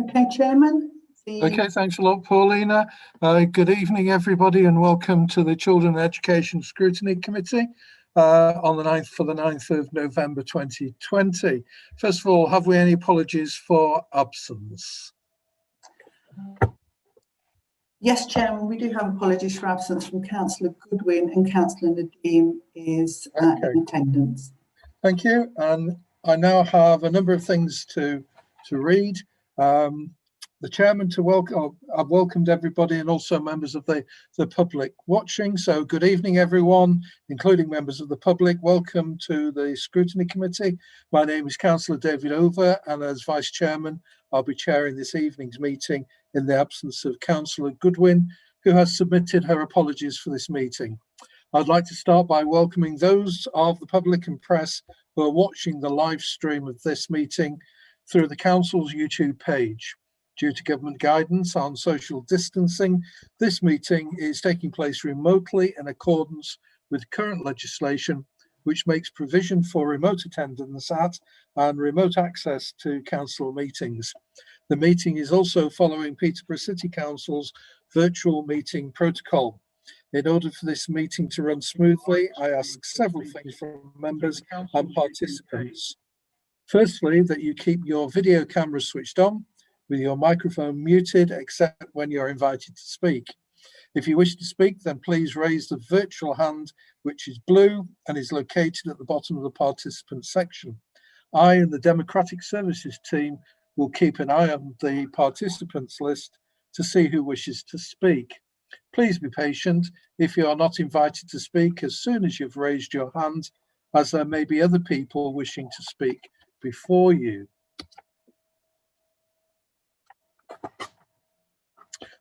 Okay, Chairman. Okay, thanks a lot, Paulina. Good evening, everybody, and welcome to the Children Education Scrutiny Committee on the 9th of November 2020. First of all, have we any apologies for absence? Yes, Chairman, we do have apologies for absence from Councillor Goodwin, and Councillor Nadeem is in attendance. Thank you. And I now have a number of things to read. The chairman I've welcomed everybody and also members of the public watching. So good evening, everyone, including members of the public. Welcome to the Scrutiny Committee. My name is Councillor David Over, and as Vice Chairman, I'll be chairing this evening's meeting in the absence of Councillor Goodwin, who has submitted her apologies for this meeting. I'd like to start by welcoming those of the public and press who are watching the live stream of this meeting through the Council's YouTube page. Due to government guidance on social distancing, this meeting is taking place remotely in accordance with current legislation, which makes provision for remote attendance at and remote access to council meetings. The meeting is also following Peterborough City Council's virtual meeting protocol. In order for this meeting to run smoothly, I ask several things from members and participants. Firstly, that you keep your video cameras switched on, with your microphone muted except when you're invited to speak. If you wish to speak, then please raise the virtual hand, which is blue and is located at the bottom of the participant section. I and the Democratic Services team will keep an eye on the participants list to see who wishes to speak. Please be patient if you are not invited to speak as soon as you've raised your hand, as there may be other people wishing to speak before you.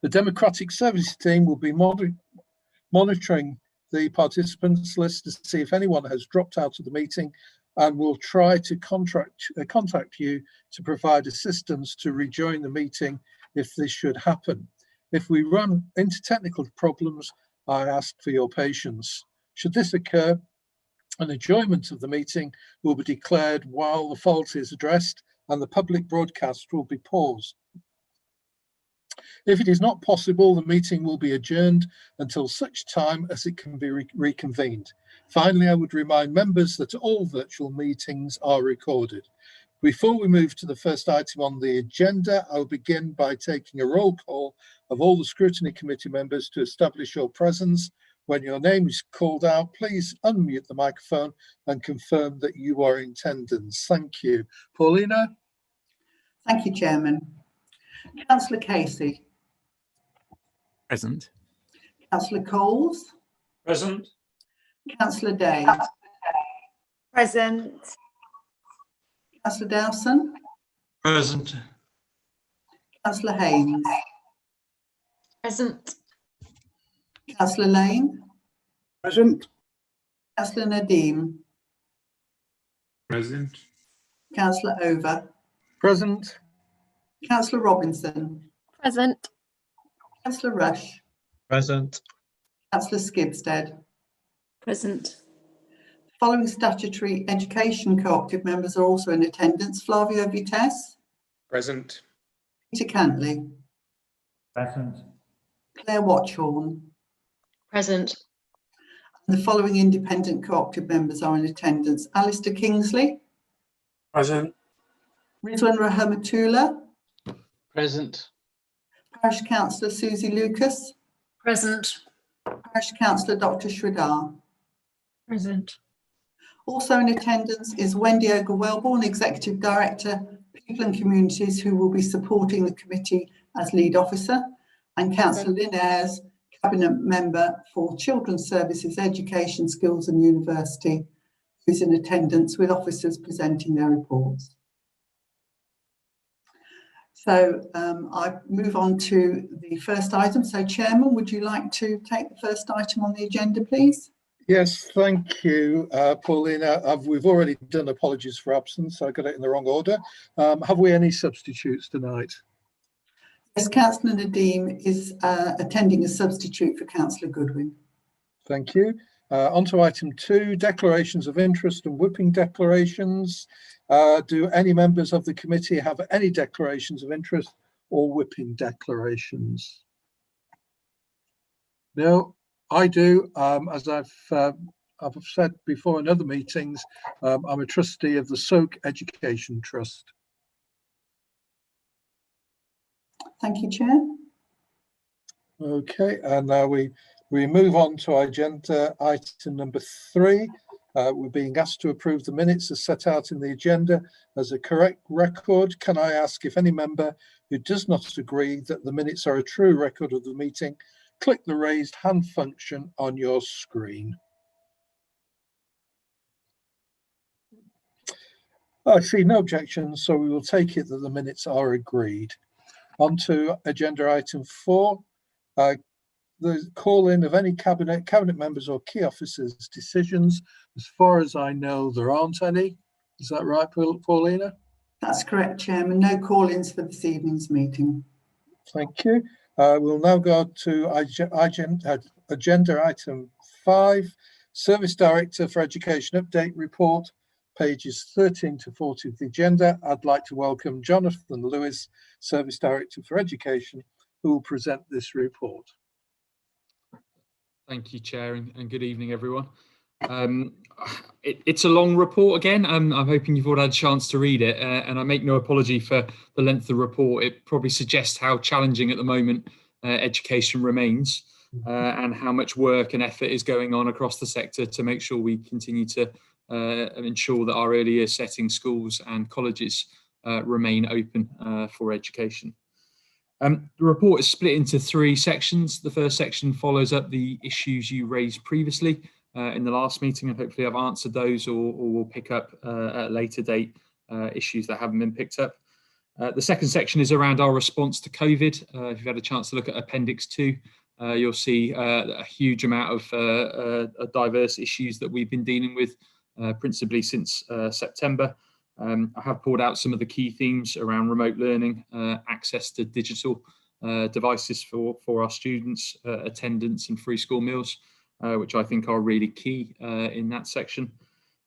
The Democratic Services team will be monitoring the participants list to see if anyone has dropped out of the meeting, and will try to contact you to provide assistance to rejoin the meeting if this should happen. If we run into technical problems, I ask for your patience. Should this occur, an adjournment of the meeting will be declared while the fault is addressed, and the public broadcast will be paused. If it is not possible, the meeting will be adjourned until such time as it can be reconvened. Finally, I would remind members that all virtual meetings are recorded. Before we move to the first item on the agenda, I'll begin by taking a roll call of all the Scrutiny Committee members to establish your presence. When your name is called out, please unmute the microphone and confirm that you are in attendance. Thank you. Paulina? Thank you, Chairman. Councillor Casey. Present. Councillor Coles. Present. Councillor Day. Present. Councillor Dowson. Present. Councillor Haynes. Present. Councillor Lane. Present. Councillor Nadeem. Present. Councillor Over. Present. Councillor Robinson. Present. Councillor Rush. Present. Councillor Skibstead. Present. Following statutory education co-operative members are also in attendance: Flavio Vitesse. Present. Peter Cantley. Present. Claire Watchorn. Present. The following independent co-operative members are in attendance: Alistair Kingsley. Present. Rizwan Rahmatullah. Present. Parish Councillor Susie Lucas. Present. Parish Councillor Dr. Shradar. Present. Also in attendance is Wendy Oger-Wellborn, Executive Director, People and Communities, who will be supporting the committee as lead officer, and Councillor Lynn Ayres, Cabinet Member for Children's Services, Education, Skills and University, who's in attendance with officers presenting their reports. So I move on to the first item. So Chairman, would you like to take the first item on the agenda, please? Yes, thank you, Paulina. We've already done apologies for absence. I got it in the wrong order. Have we any substitutes tonight? Yes, Councillor Nadeem is attending as substitute for Councillor Goodwin. Thank you. On to item 2, declarations of interest and whipping declarations. Do any members of the committee have any declarations of interest or whipping declarations? No, I do. As I've said before in other meetings, I'm a trustee of the Soak Education Trust. Thank you, Chair. Okay, and now we move on to agenda item number 3. We're being asked to approve the minutes as set out in the agenda as a correct record. Can I ask if any member who does not agree that the minutes are a true record of the meeting, click the raised hand function on your screen. I see no objections, so we will take it that the minutes are agreed. On to agenda item 4. The call-in of any cabinet members or key officers' decisions. As far as I know, there aren't any. Is that right, Paulina? That's correct, Chairman. No call-ins for this evening's meeting. Thank you. We'll now go to agenda item 5, Service Director for Education Update Report, pages 13 to 40 of the agenda. I'd like to welcome Jonathan Lewis, Service Director for Education, who will present this report. Thank you, Chair, and good evening, everyone. It's a long report again. I'm hoping you've all had a chance to read it, and I make no apology for the length of the report. It probably suggests how challenging at the moment education remains, and how much work and effort is going on across the sector to make sure we continue to ensure that our early year setting schools and colleges remain open for education. The report is split into 3 sections. The first section follows up the issues you raised previously in the last meeting, and hopefully I've answered those, or we'll pick up at a later date issues that haven't been picked up. The second section is around our response to COVID. If you've had a chance to look at Appendix 2, you'll see a huge amount of diverse issues that we've been dealing with, principally since September. I have pulled out some of the key themes around remote learning, access to digital devices for our students, attendance and free school meals, which I think are really key in that section.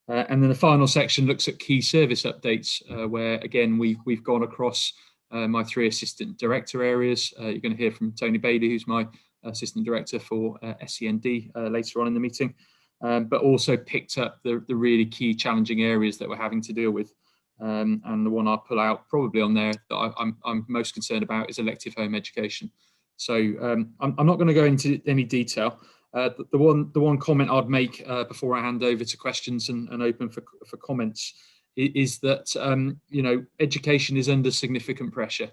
And then the final section looks at key service updates, where again we've gone across my 3 assistant director areas. You're going to hear from Tony Bailey, who's my assistant director for SEND later on in the meeting, but also picked up the really key challenging areas that we're having to deal with. And the one I'll pull out probably on there that I'm most concerned about is elective home education. So I'm not going to go into any detail. The one comment I'd make before I hand over to questions and open for comments is that education is under significant pressure.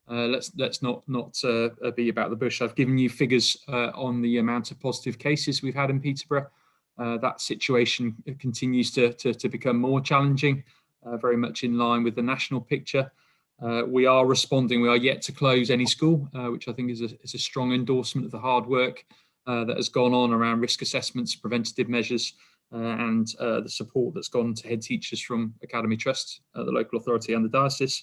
Let's not be about the bush. I've given you figures on the amount of positive cases we've had in Peterborough. That situation continues to become more challenging. Very much in line with the national picture. We are responding. We are yet to close any school, which I think is a strong endorsement of the hard work that has gone on around risk assessments, preventative measures, and the support that's gone to head teachers from Academy Trust, the local authority and the diocese,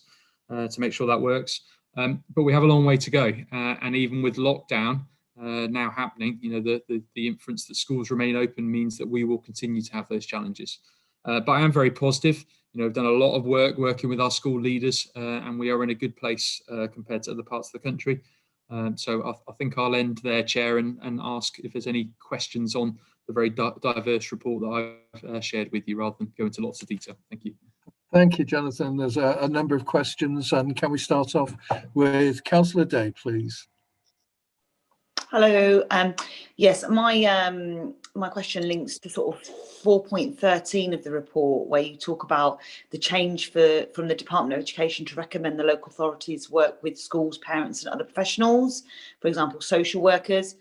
to make sure that works. But we have a long way to go, and even with lockdown now happening, the inference that schools remain open means that we will continue to have those challenges. But I am very positive. We've done a lot of work working with our school leaders, and we are in a good place compared to other parts of the country. So I think I'll end there, Chair, and ask if there's any questions on the very diverse report that I've shared with you, rather than go into lots of detail. Thank you. Thank you, Jonathan. There's a number of questions, and can we start off with Councillor Day, please? Hello. Yes, my question links to sort of 4.13 of the report, where you talk about the change from the Department of Education to recommend the local authorities work with schools, parents and other professionals, for example, social workers,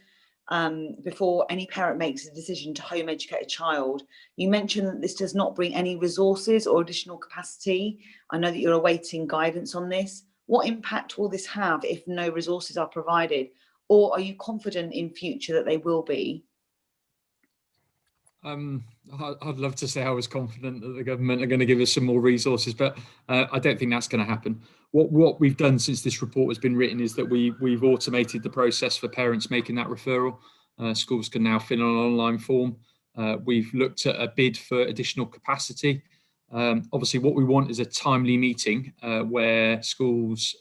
before any parent makes a decision to home educate a child. You mentioned that this does not bring any resources or additional capacity. I know that you're awaiting guidance on this. What impact will this have if no resources are provided? Or are you confident in future that they will be? I'd love to say I was confident that the government are going to give us some more resources, but I don't think that's going to happen. What we've done since this report has been written is that we've automated the process for parents making that referral. Schools can now fill in an online form. We've looked at a bid for additional capacity. Obviously, what we want is a timely meeting where schools,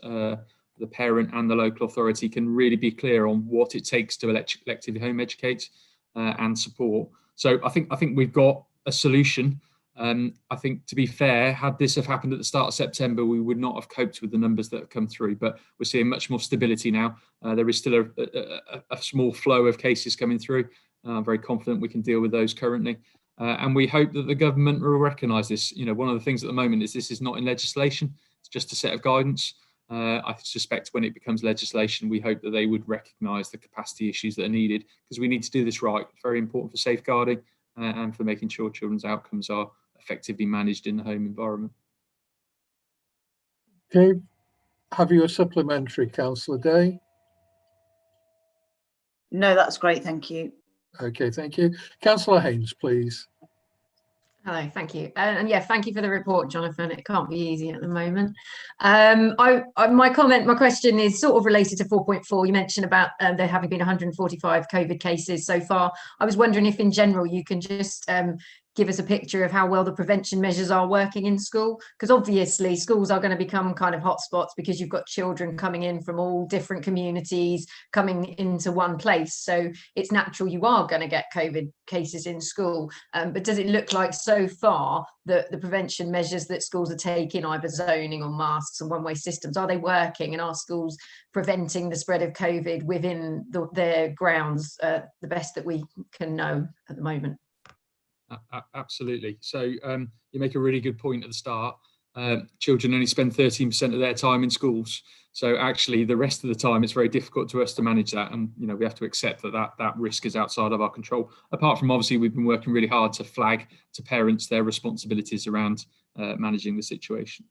the parent and the local authority can really be clear on what it takes to electively home educate and support. So I think we've got a solution. I think, to be fair, had this have happened at the start of September, we would not have coped with the numbers that have come through, but we're seeing much more stability now. There is still a small flow of cases coming through. I'm very confident we can deal with those currently. And we hope that the government will recognise this. You know, one of the things at the moment is this is not in legislation, it's just a set of guidance. I suspect when it becomes legislation, we hope that they would recognise the capacity issues that are needed, because we need to do this right. It's very important for safeguarding and for making sure children's outcomes are effectively managed in the home environment. Okay, have you a supplementary, Councillor Day? No, that's great, thank you. Okay, thank you. Councillor Haynes, please. Hello, thank you. And yeah, thank you for the report, Jonathan. It can't be easy at the moment. My question is sort of related to 4.4. You mentioned about there having been 145 COVID cases so far. I was wondering if in general you can just give us a picture of how well the prevention measures are working in school, because obviously schools are going to become kind of hotspots because you've got children coming in from all different communities coming into one place. So it's natural you are going to get COVID cases in school. But does it look like so far that the prevention measures that schools are taking, either zoning or masks and one-way systems, are they working, and are schools preventing the spread of COVID within their grounds the best that we can know at the moment? Absolutely. So you make a really good point at the start. Children only spend 13% of their time in schools. So actually the rest of the time it's very difficult to us to manage that. And, you know, we have to accept that risk is outside of our control. Apart from, obviously, we've been working really hard to flag to parents their responsibilities around managing the situation.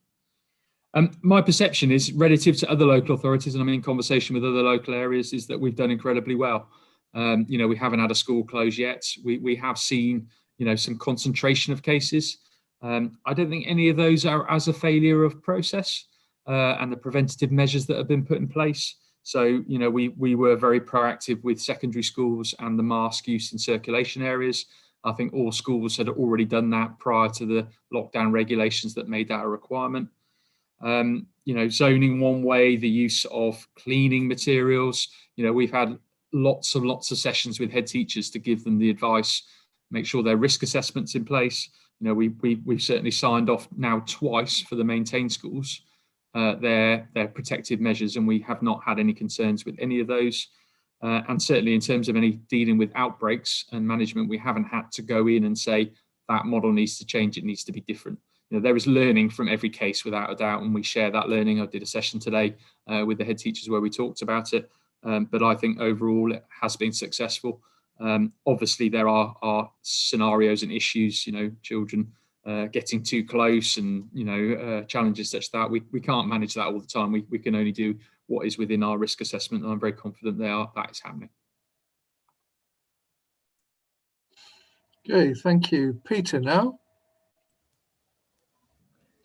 My perception is, relative to other local authorities, and I'm in conversation with other local areas, is that we've done incredibly well. You know, we haven't had a school close yet. We have seen, you know, some concentration of cases. I don't think any of those are as a failure of process and the preventative measures that have been put in place. So, you know, we were very proactive with secondary schools and the mask use in circulation areas. I think all schools had already done that prior to the lockdown regulations that made that a requirement. You know, zoning one way, the use of cleaning materials. You know, we've had lots of sessions with head teachers to give them the advice, make sure their risk assessments in place. You know, we've certainly signed off now twice for the maintained schools, their protective measures, and we have not had any concerns with any of those. And certainly in terms of any dealing with outbreaks and management, we haven't had to go in and say that model needs to change, it needs to be different. You know, there is learning from every case without a doubt, and we share that learning. I did a session today with the head teachers where we talked about it, but I think overall it has been successful. Obviously there are scenarios and issues, you know, children getting too close and, you know, challenges such that we can't manage that all the time. We can only do what is within our risk assessment, and I'm very confident that is happening. Okay, thank you. Peter now.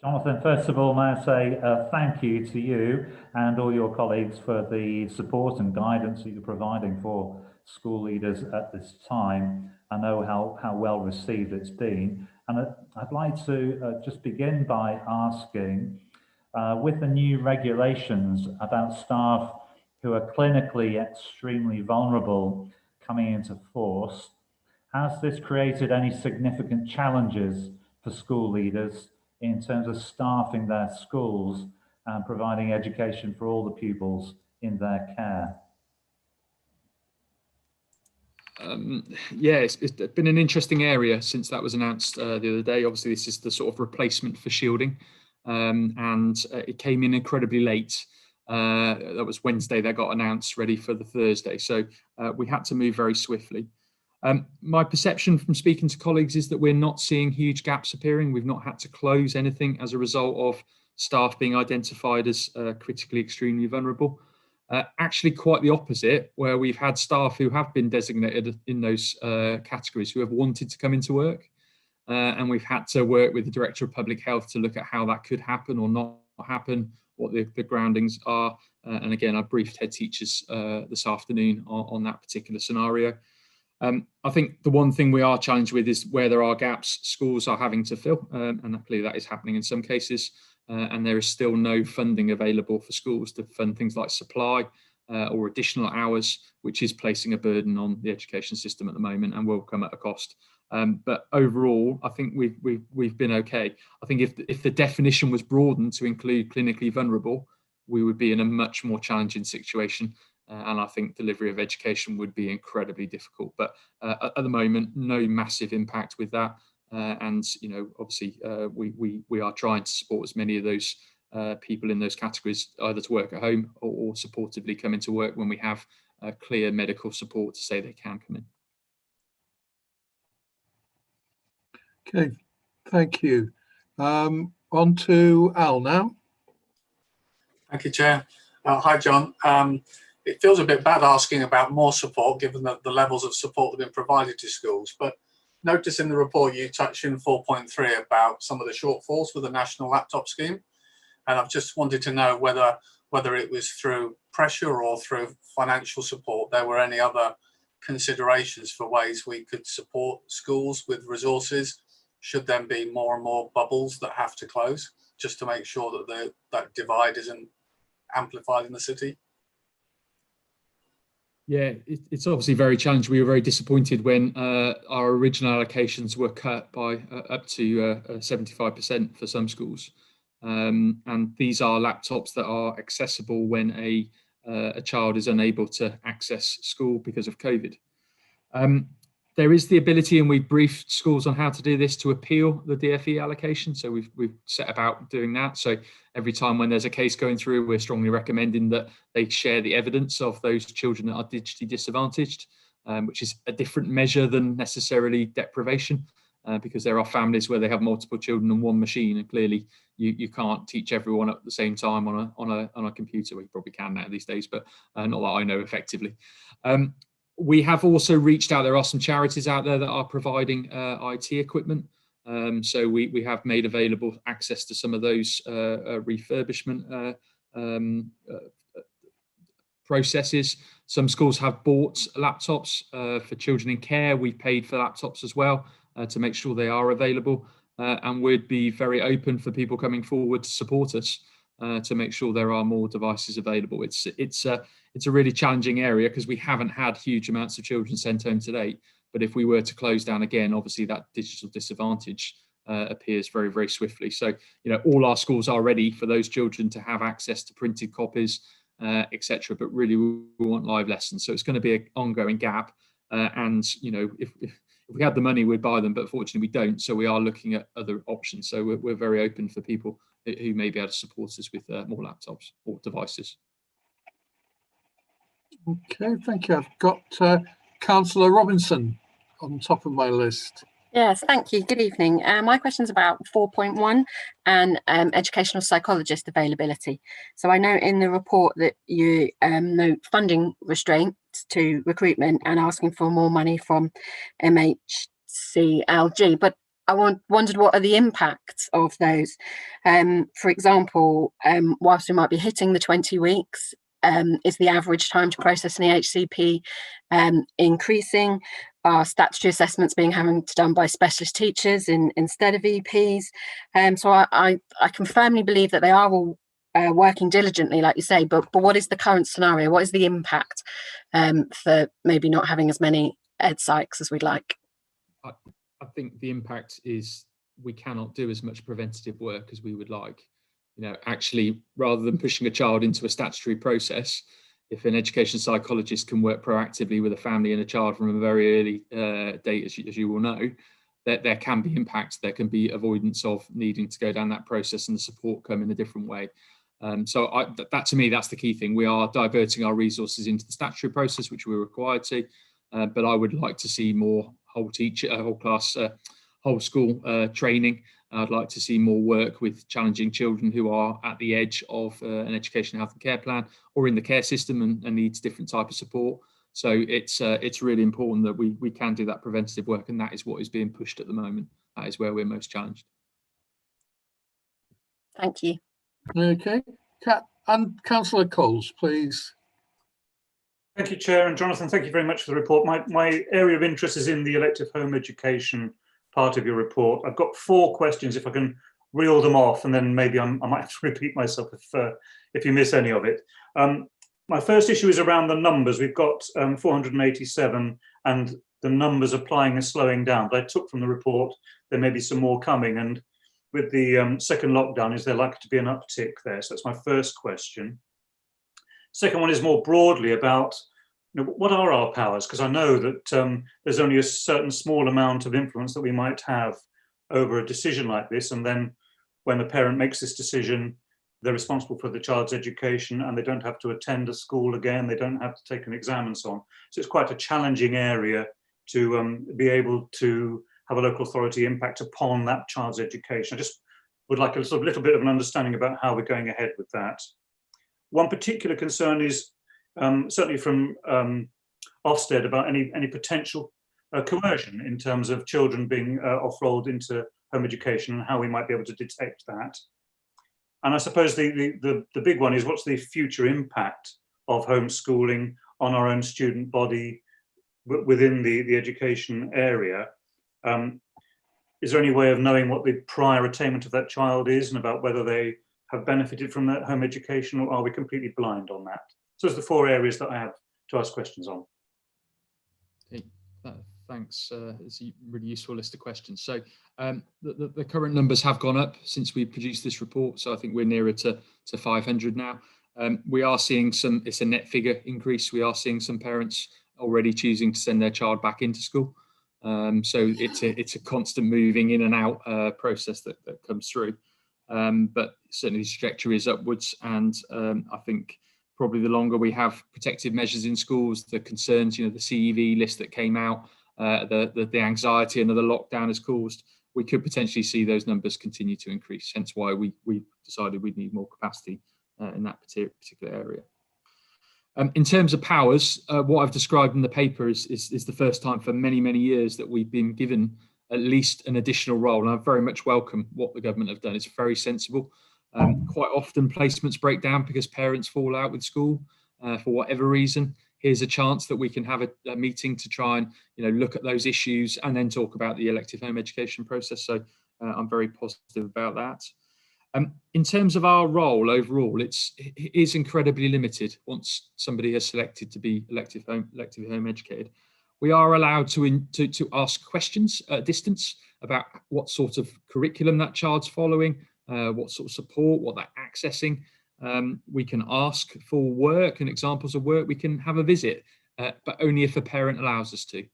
Jonathan, first of all, may I say thank you to you and all your colleagues for the support and guidance that you're providing for school leaders at this time. I know how well received it's been. And I'd like to just begin by asking, with the new regulations about staff who are clinically extremely vulnerable coming into force, has this created any significant challenges for school leaders in terms of staffing their schools and providing education for all the pupils in their care? Yeah, it's been an interesting area since that was announced the other day. Obviously, this is the sort of replacement for shielding, and it came in incredibly late. That was Wednesday that got announced, ready for the Thursday. So we had to move very swiftly. My perception from speaking to colleagues is that we're not seeing huge gaps appearing. We've not had to close anything as a result of staff being identified as critically extremely vulnerable. Actually, quite the opposite, where we've had staff who have been designated in those categories who have wanted to come into work. And we've had to work with the Director of Public Health to look at how that could happen or not happen, what the groundings are. And again, I briefed head teachers this afternoon on that particular scenario. I think the one thing we are challenged with is where there are gaps, schools are having to fill, and clearly that is happening in some cases. and there is still no funding available for schools to fund things like supply or additional hours, which is placing a burden on the education system at the moment and will come at a cost. But overall, I think we've been okay. I think if the definition was broadened to include clinically vulnerable, we would be in a much more challenging situation, and I think delivery of education would be incredibly difficult. But at the moment, no massive impact with that, and obviously we are trying to support as many of those people in those categories either to work at home or supportively come into work when we have clear medical support to say they can come in. Okay, thank you. On to Al now. Thank you, Chair. Hi, John. It feels a bit bad asking about more support given that the levels of support that have been provided to schools, but notice in the report you touch in 4.3 about some of the shortfalls with the National Laptop Scheme, and I've just wanted to know whether it was through pressure or through financial support, there were any other considerations for ways we could support schools with resources should there be more and more bubbles that have to close, just to make sure that that divide isn't amplified in the city. Yeah, it's obviously very challenging. We were very disappointed when our original allocations were cut by up to 75% for some schools. And these are laptops that are accessible when a child is unable to access school because of COVID. There is the ability, and we've briefed schools on how to do this, to appeal the DFE allocation. So we've set about doing that. So every time when there's a case going through, we're strongly recommending that they share the evidence of those children that are digitally disadvantaged, which is a different measure than necessarily deprivation, because there are families where they have multiple children on one machine, and clearly you can't teach everyone at the same time on a computer. We probably can now these days, but not that I know effectively. We have also reached out. There are some charities out there that are providing IT equipment. So we have made available access to some of those refurbishment processes. Some schools have bought laptops for children in care. We've paid for laptops as well to make sure they are available. And we'd be very open for people coming forward to support us to make sure there are more devices available. It's a really challenging area because we haven't had huge amounts of children sent home to date. But if we were to close down again, obviously that digital disadvantage appears very, very swiftly. So, all our schools are ready for those children to have access to printed copies, etc. But really, we want live lessons. So it's going to be an ongoing gap. And, if we had the money, we'd buy them. But fortunately, we don't. So we are looking at other options. So we're very open for people who may be able to support us with more laptops or devices. Okay, thank you. I've got Councillor Robinson on top of my list. Yes, thank you. Good evening. My question's about 4.1 and educational psychologist availability. So I know in the report that you note funding restraints to recruitment and asking for more money from MHCLG, but I wondered what are the impacts of those. For example, whilst we might be hitting the 20 weeks, is the average time to process an EHCP increasing? Are statutory assessments being done by specialist teachers instead of EPs? So I can firmly believe that they are all working diligently, like you say, but what is the current scenario? What is the impact for maybe not having as many ed psychs as we'd like? I think the impact is we cannot do as much preventative work as we would like. Actually, rather than pushing a child into a statutory process, if an education psychologist can work proactively with a family and a child from a very early date, as you will know, that there can be impacts. There can be avoidance of needing to go down that process and the support come in a different way. So that to me, that's the key thing. We are diverting our resources into the statutory process, which we're required to, but I would like to see more whole class, whole school training. I'd like to see more work with challenging children who are at the edge of an education, health and care plan or in the care system and needs different type of support. So it's really important that we can do that preventative work, and that is what is being pushed at the moment. That is where we're most challenged. Thank you. Okay, and Councillor Coles, please. Thank you, Chair, and Jonathan, thank you very much for the report. My area of interest is in the elective home education part of your report. I've got 4 questions, if I can reel them off, and then maybe I might have to repeat myself if you miss any of it. My first issue is around the numbers. We've got 487, and the numbers applying are slowing down. But I took from the report there may be some more coming, and with the second lockdown, is there likely to be an uptick there? So that's my first question. Second one is more broadly about, what are our powers? Because I know that there's only a certain small amount of influence that we might have over a decision like this, and then when a parent makes this decision, they're responsible for the child's education, and they don't have to attend a school again, they don't have to take an exam and so on. So it's quite a challenging area to be able to have a local authority impact upon that child's education. I just would like a sort of little bit of an understanding about how we're going ahead with that. One particular concern is certainly from Ofsted about any potential coercion in terms of children being off-rolled into home education and how we might be able to detect that. And I suppose the big one is, what's the future impact of homeschooling on our own student body within the education area? Is there any way of knowing what the prior attainment of that child is and about whether they have benefited from that home education, or are we completely blind on that? So those are the 4 areas that I have to ask questions on. Okay, thanks. It's a really useful list of questions. So the current numbers have gone up since we produced this report. So I think we're nearer to 500 now. We are seeing it's a net figure increase. We are seeing some parents already choosing to send their child back into school. So it's a constant moving in and out process that comes through. But certainly the trajectory is upwards, and I think probably the longer we have protective measures in schools, the concerns, the CEV list that came out, the anxiety another lockdown has caused, we could potentially see those numbers continue to increase. Hence why we decided we'd need more capacity in that particular area. In terms of powers, what I've described in the paper is the first time for many, many years that we've been given at least an additional role. And I very much welcome what the government have done. It's very sensible. Quite often placements break down because parents fall out with school for whatever reason. Here's a chance that we can have a meeting to try and look at those issues and then talk about the elective home education process. So I'm very positive about that. In terms of our role overall, it is incredibly limited once somebody has selected to be elective home educated. We are allowed to ask questions at a distance about what sort of curriculum that child's following, what sort of support, what they're accessing. We can ask for work and examples of work. We can have a visit, but only if a parent allows us to.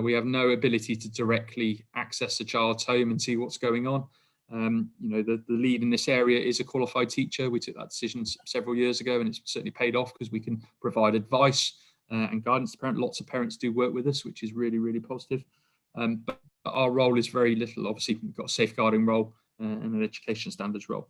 We have no ability to directly access a child's home and see what's going on. The lead in this area is a qualified teacher. We took that decision several years ago, and it's certainly paid off because we can provide advice and guidance to parents. Lots of parents do work with us, which is really, really positive. But our role is very little. Obviously, we've got a safeguarding role and an education standards role.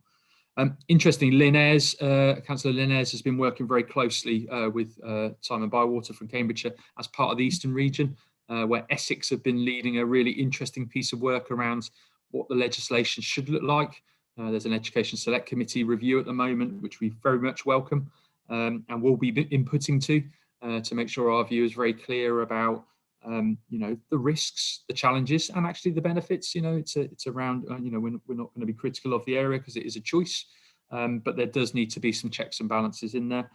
Interestingly, Councillor Lynn Ayres has been working very closely with Simon Bywater from Cambridgeshire as part of the Eastern region, where Essex have been leading a really interesting piece of work around what the legislation should look like. There's an Education Select Committee review at the moment, which we very much welcome and will be inputting to make sure our view is very clear about the risks, the challenges, and actually the benefits. It's around, we're not going to be critical of the area because it is a choice, but there does need to be some checks and balances in there.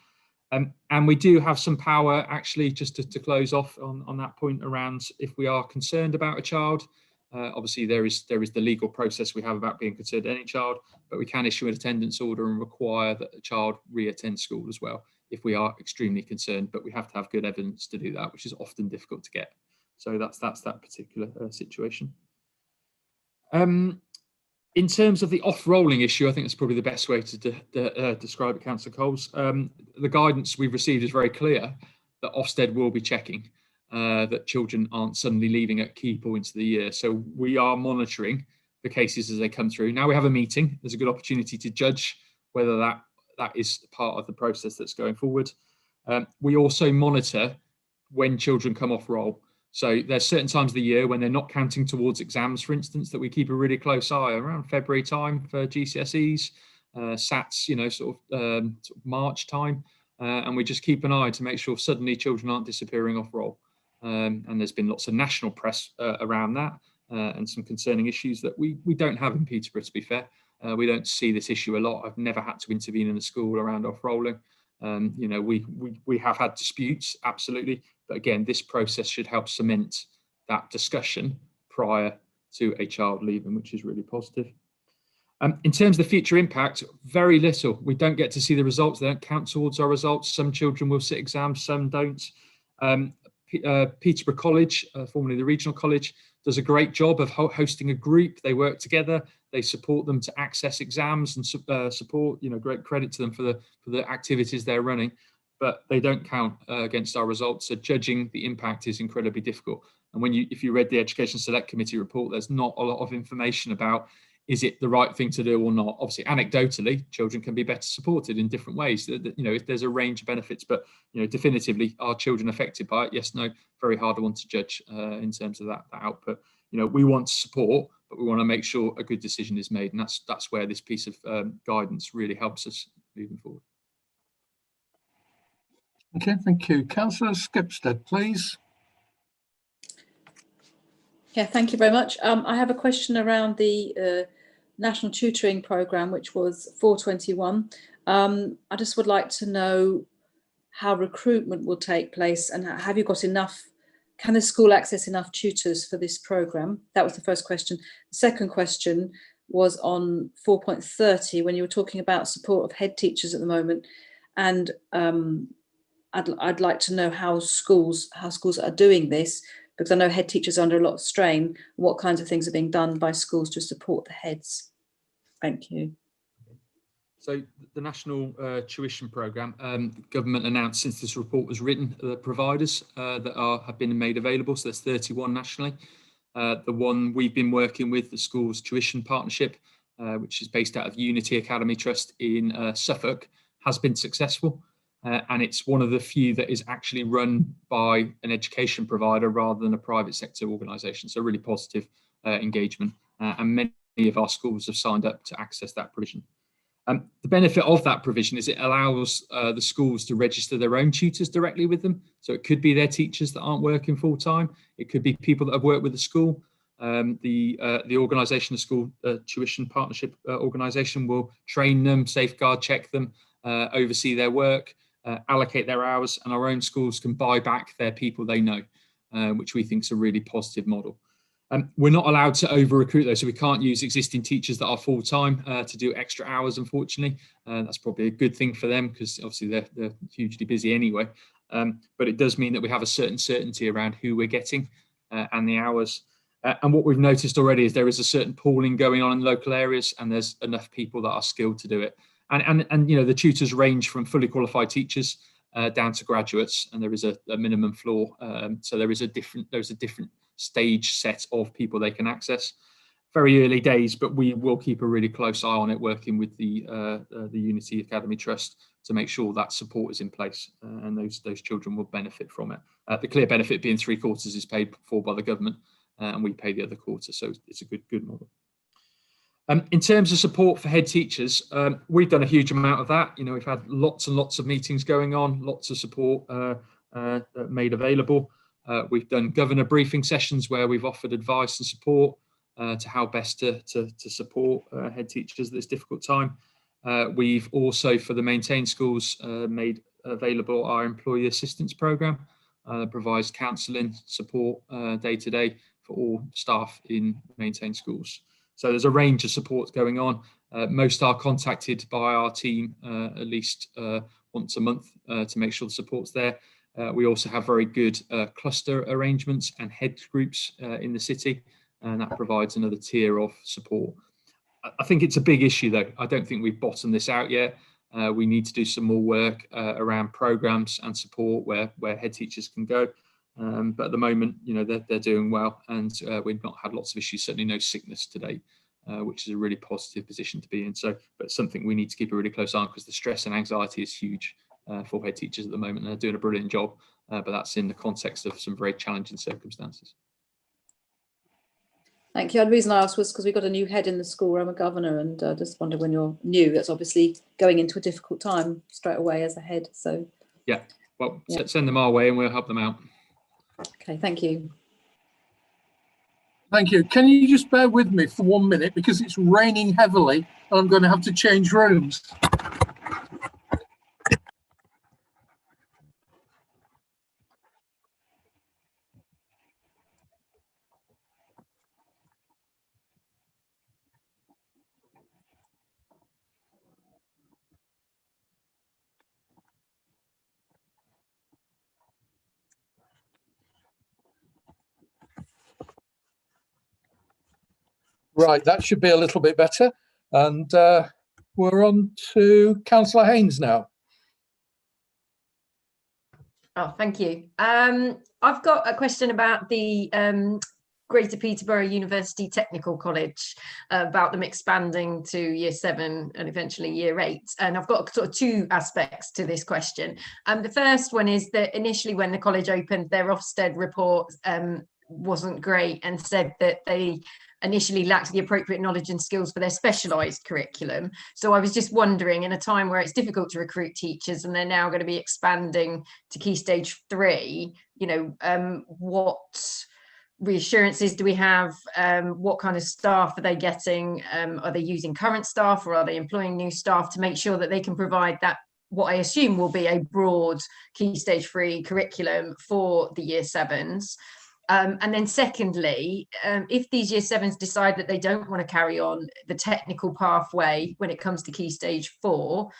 And we do have some power, actually, just to close off on that point around if we are concerned about a child. Obviously, there is the legal process we have about being concerned any child, but we can issue an attendance order and require that the child re-attend school as well if we are extremely concerned, but we have to have good evidence to do that, which is often difficult to get. So that's that particular situation. In terms of the off-rolling issue, I think that's probably the best way to describe it, Councillor Coles. The guidance we've received is very clear that Ofsted will be checking that children aren't suddenly leaving at key points of the year. So we are monitoring the cases as they come through. Now we have a meeting. There's a good opportunity to judge whether that is part of the process that's going forward. We also monitor when children come off roll. So there's certain times of the year when they're not counting towards exams, for instance, that we keep a really close eye around February time for GCSEs, SATs, sort of March time. And we just keep an eye to make sure suddenly children aren't disappearing off roll. And there's been lots of national press around that and some concerning issues that we don't have in Peterborough, to be fair. We don't see this issue a lot. I've never had to intervene in a school around off-rolling. You know, we have had disputes, absolutely, but again, this process should help cement that discussion prior to a child leaving, which is really positive. In terms of the future impact, very little. We don't get to see the results. They don't count towards our results. Some children will sit exams, some don't. Peterborough College, formerly the Regional College, does a great job of hosting a group. They work together. They support them to access exams and support. You know, great credit to them for the activities they're running, but they don't count against our results. So judging the impact is incredibly difficult. And if you read the Education Select Committee report, there's not a lot of information about, is it the right thing to do or not? Obviously, anecdotally, children can be better supported in different ways. You know, if there's a range of benefits, but you know, definitively, are children affected by it? Yes, no. Very hard one to judge in terms of that output. You know, we want to support, but we want to make sure a good decision is made, and that's where this piece of guidance really helps us moving forward. Okay, thank you. Councillor Skipstead, please. Yeah, thank you very much. I have a question around the National Tutoring Programme, which was 421. I just would like to know how recruitment will take place, and have you got enough, can the school access enough tutors for this programme? That was the first question. The second question was on 4.30, when you were talking about support of head teachers at the moment, and I'd like to know how schools are doing this, because I know head teachers are under a lot of strain. What kinds of things are being done by schools to support the heads? Thank you. So the National Tuition Programme, the government announced since this report was written, the providers that have been made available. So there's 31 nationally. The one we've been working with, the Schools Tuition Partnership, which is based out of Unity Academy Trust in Suffolk, has been successful. And it's one of the few that is actually run by an education provider rather than a private sector organisation. So really positive engagement, and many of our schools have signed up to access that provision. The benefit of that provision is it allows the schools to register their own tutors directly with them. So it could be their teachers that aren't working full time. It could be people that have worked with the school. The organisation, the School Tuition Partnership organisation, will train them, safeguard check them, oversee their work, allocate their hours, and our own schools can buy back their people they know, which we think is a really positive model. We're not allowed to over-recruit though, so we can't use existing teachers that are full-time to do extra hours, unfortunately. That's probably a good thing for them, because obviously they're hugely busy anyway. But it does mean that we have a certain certainty around who we're getting and the hours. And what we've noticed already is there is a certain pooling going on in local areas, and there's enough people that are skilled to do it. And you know, the tutors range from fully qualified teachers down to graduates, and there is a minimum floor. So there's a different stage set of people they can access. Very early days, but we will keep a really close eye on it, working with the Unity Academy Trust to make sure that support is in place, and those children will benefit from it. The clear benefit being 3/4 is paid for by the government, and we pay the other quarter, so it's a good model. In terms of support for head teachers, we've done a huge amount of that. You know, we've had lots and lots of meetings going on, lots of support made available. We've done governor briefing sessions where we've offered advice and support to how best to support head teachers at this difficult time. We've also, for the maintained schools, made available our employee assistance programme, provides counselling support day to day for all staff in maintained schools. So there's a range of supports going on. Most are contacted by our team at least once a month to make sure the support's there. We also have very good cluster arrangements and head groups in the city, and that provides another tier of support. I think it's a big issue though. I don't think we've bottomed this out yet. We need to do some more work around programmes and support where head teachers can go. But at the moment, you know, they're doing well, and we've not had lots of issues, certainly no sickness today, which is a really positive position to be in. So, but something we need to keep a really close eye on, because the stress and anxiety is huge for head teachers at the moment, and they're doing a brilliant job, but that's in the context of some very challenging circumstances. Thank you. The reason I asked was because we've got a new head in the school. I'm a governor, and just wonder, when you're new, that's obviously going into a difficult time straight away as a head. So yeah, well, yeah. Send them our way and we'll help them out. Okay, thank you. Thank you. Can you just bear with me for 1 minute, because it's raining heavily I'm going to have to change rooms. Right, that should be a little bit better. And we're on to Councillor Haynes now. Oh, thank you. I've got a question about the Greater Peterborough University Technical College, about them expanding to year 7 and eventually year 8. And I've got sort of 2 aspects to this question. The first one is that initially when the college opened, their Ofsted report wasn't great and said that they initially lacked the appropriate knowledge and skills for their specialised curriculum. So I was just wondering, in a time where it's difficult to recruit teachers and they're now going to be expanding to Key Stage 3, you know, what reassurances do we have? What kind of staff are they getting? Are they using current staff, or are they employing new staff to make sure that they can provide that, what I assume will be a broad Key Stage 3 curriculum for the year 7s? And then secondly, if these year 7s decide that they don't want to carry on the technical pathway when it comes to Key Stage 4,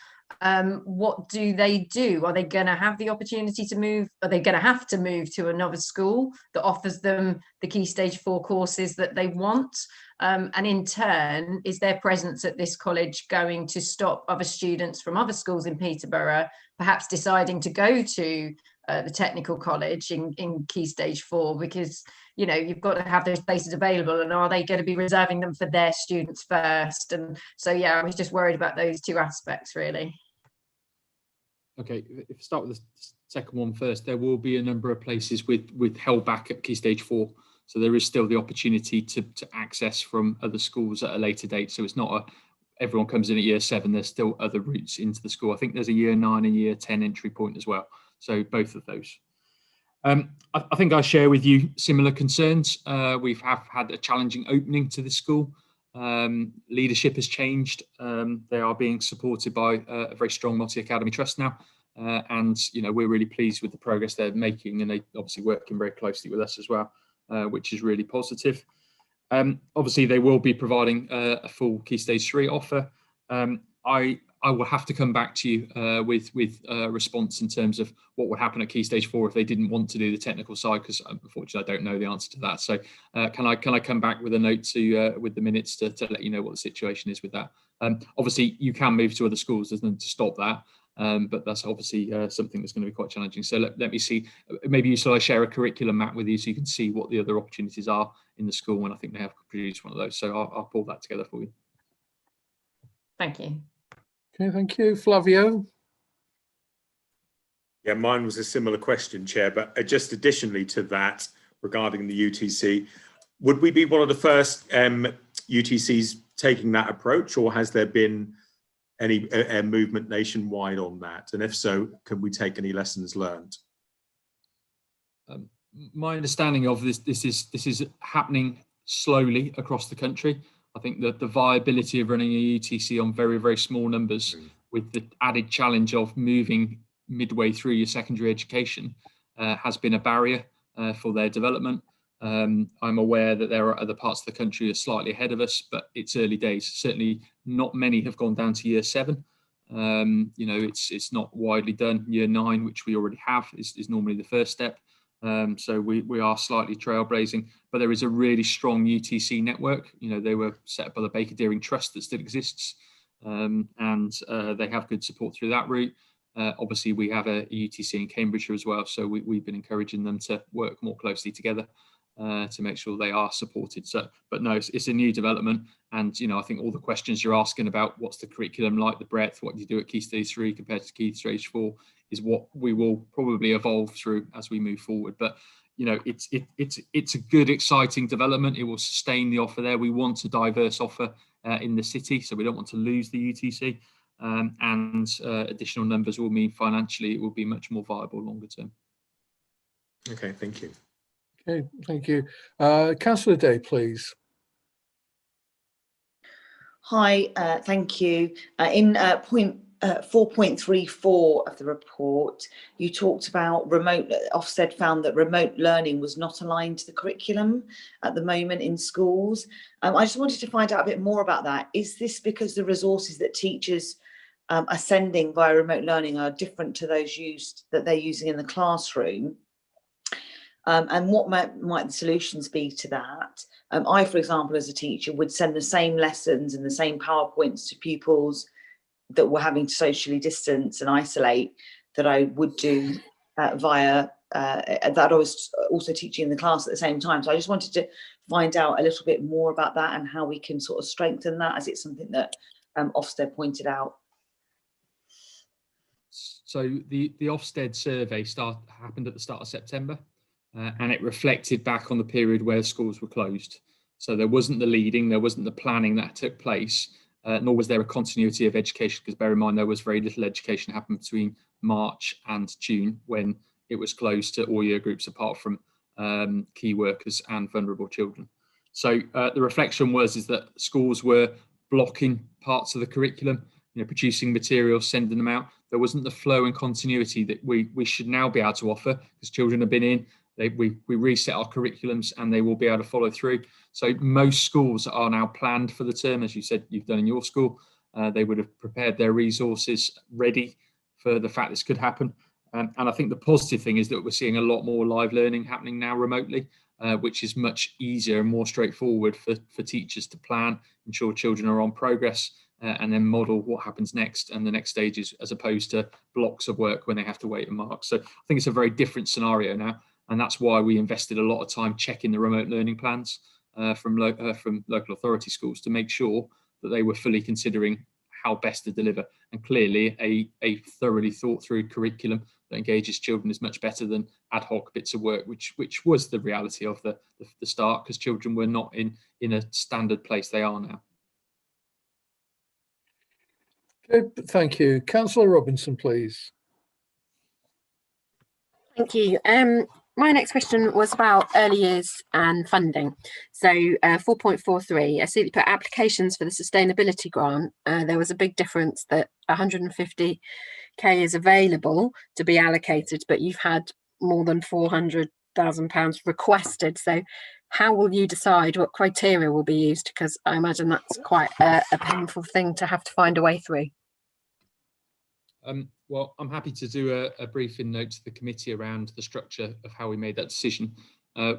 what do they do? Are they going to have the opportunity to move? Are they going to have to move to another school that offers them the Key Stage 4 courses that they want? And in turn, is their presence at this college going to stop other students from other schools in Peterborough perhaps deciding to go to the technical college in Key Stage 4, because, you know, you've got to have those places available, and are they going to be reserving them for their students first? And so, yeah, I was just worried about those 2 aspects, really. Okay, if I start with the second one first, there will be a number of places with held back at Key Stage 4. So there is still the opportunity to access from other schools at a later date. So it's not everyone comes in at year 7, there's still other routes into the school. I think there's a year 9 and year 10 entry point as well. So both of those. I think I share with you similar concerns. We've had a challenging opening to this school. Leadership has changed. They are being supported by a very strong multi-academy trust now. And, you know, we're really pleased with the progress they're making, and they obviously working very closely with us as well, which is really positive. Obviously, they will be providing a full Key Stage 3 offer. I will have to come back to you with a response in terms of what would happen at Key Stage 4 if they didn't want to do the technical side, because unfortunately I don't know the answer to that. So can I come back with a note to with the minutes to let you know what the situation is with that? Obviously, you can move to other schools. There's nothing to stop that. But that's obviously something that's going to be quite challenging. So let me see, maybe I share a curriculum map with you so you can see what the other opportunities are in the school when I think they have produced one of those. So I'll pull that together for you. Thank you. Okay, thank you. Flavio? Yeah, mine was a similar question, Chair, but just additionally to that, regarding the UTC, would we be one of the first UTCs taking that approach, or has there been any movement nationwide on that? And if so, can we take any lessons learned? My understanding of this is happening slowly across the country. I think that the viability of running a UTC on very, very small numbers with the added challenge of moving midway through your secondary education has been a barrier for their development. I'm aware that there are other parts of the country are slightly ahead of us, but it's early days. Certainly not many have gone down to year 7. You know, it's not widely done. Year 9, which we already have, is normally the first step. So we are slightly trailblazing, but there is a really strong UTC network. You know, they were set up by the Baker Deering Trust that still exists, and they have good support through that route. Obviously, we have a UTC in Cambridgeshire as well, so we've been encouraging them to work more closely together to make sure they are supported. So, but no, it's a new development, and you know, I think all the questions you're asking about what's the curriculum like, the breadth, what do you do at Key Stage 3 compared to Key Stage 4, is what we will probably evolve through as we move forward. But you know, it's a good, exciting development. It will sustain the offer there. We want a diverse offer in the city, so we don't want to lose the UTC. And additional numbers will mean financially it will be much more viable longer term. Okay, thank you. Okay, thank you. Councillor Day, please. Hi, thank you. In point 4.34 of the report, you talked about Ofsted found that remote learning was not aligned to the curriculum at the moment in schools. I just wanted to find out a bit more about that. Is this because the resources that teachers are sending via remote learning are different to those that they're using in the classroom? And what might the solutions be to that? I, for example, as a teacher, would send the same lessons and the same PowerPoints to pupils that were having to socially distance and isolate that I would do via that I was also teaching in the class at the same time. So I just wanted to find out a little bit more about that and how we can sort of strengthen that, as it's something that Ofsted pointed out. So the Ofsted survey happened at the start of September, and it reflected back on the period where schools were closed. So there wasn't the leading, there wasn't the planning that took place, nor was there a continuity of education, because bear in mind there was very little education happened between March and June when it was closed to all year groups apart from key workers and vulnerable children. So the reflection is that schools were blocking parts of the curriculum, producing materials, sending them out. There wasn't the flow and continuity that we should now be able to offer, because children have been in. We reset our curriculums and they will be able to follow through. So most schools are now planned for the term, as you said you've done in your school. They would have prepared their resources ready for the fact this could happen. And I think the positive thing is that we're seeing a lot more live learning happening now remotely, which is much easier and more straightforward for teachers to plan, ensure children are on progress, and then model what happens next and the next stages, as opposed to blocks of work when they have to wait and mark. So I think it's a very different scenario now. And that's why we invested a lot of time checking the remote learning plans from local authority schools to make sure that they were fully considering how best to deliver. And clearly a thoroughly thought through curriculum that engages children is much better than ad hoc bits of work, which was the reality of the start, because children were not in a standard place they are now. Okay, thank you. Councillor Robinson, please. Thank you. My next question was about early years and funding. So 4.43, I see that you put applications for the sustainability grant. There was a big difference that 150k is available to be allocated, but you've had more than £400,000 requested. So how will you decide what criteria will be used? Because I imagine that's quite a painful thing to have to find a way through. Well, I'm happy to do a briefing note to the committee around the structure of how we made that decision.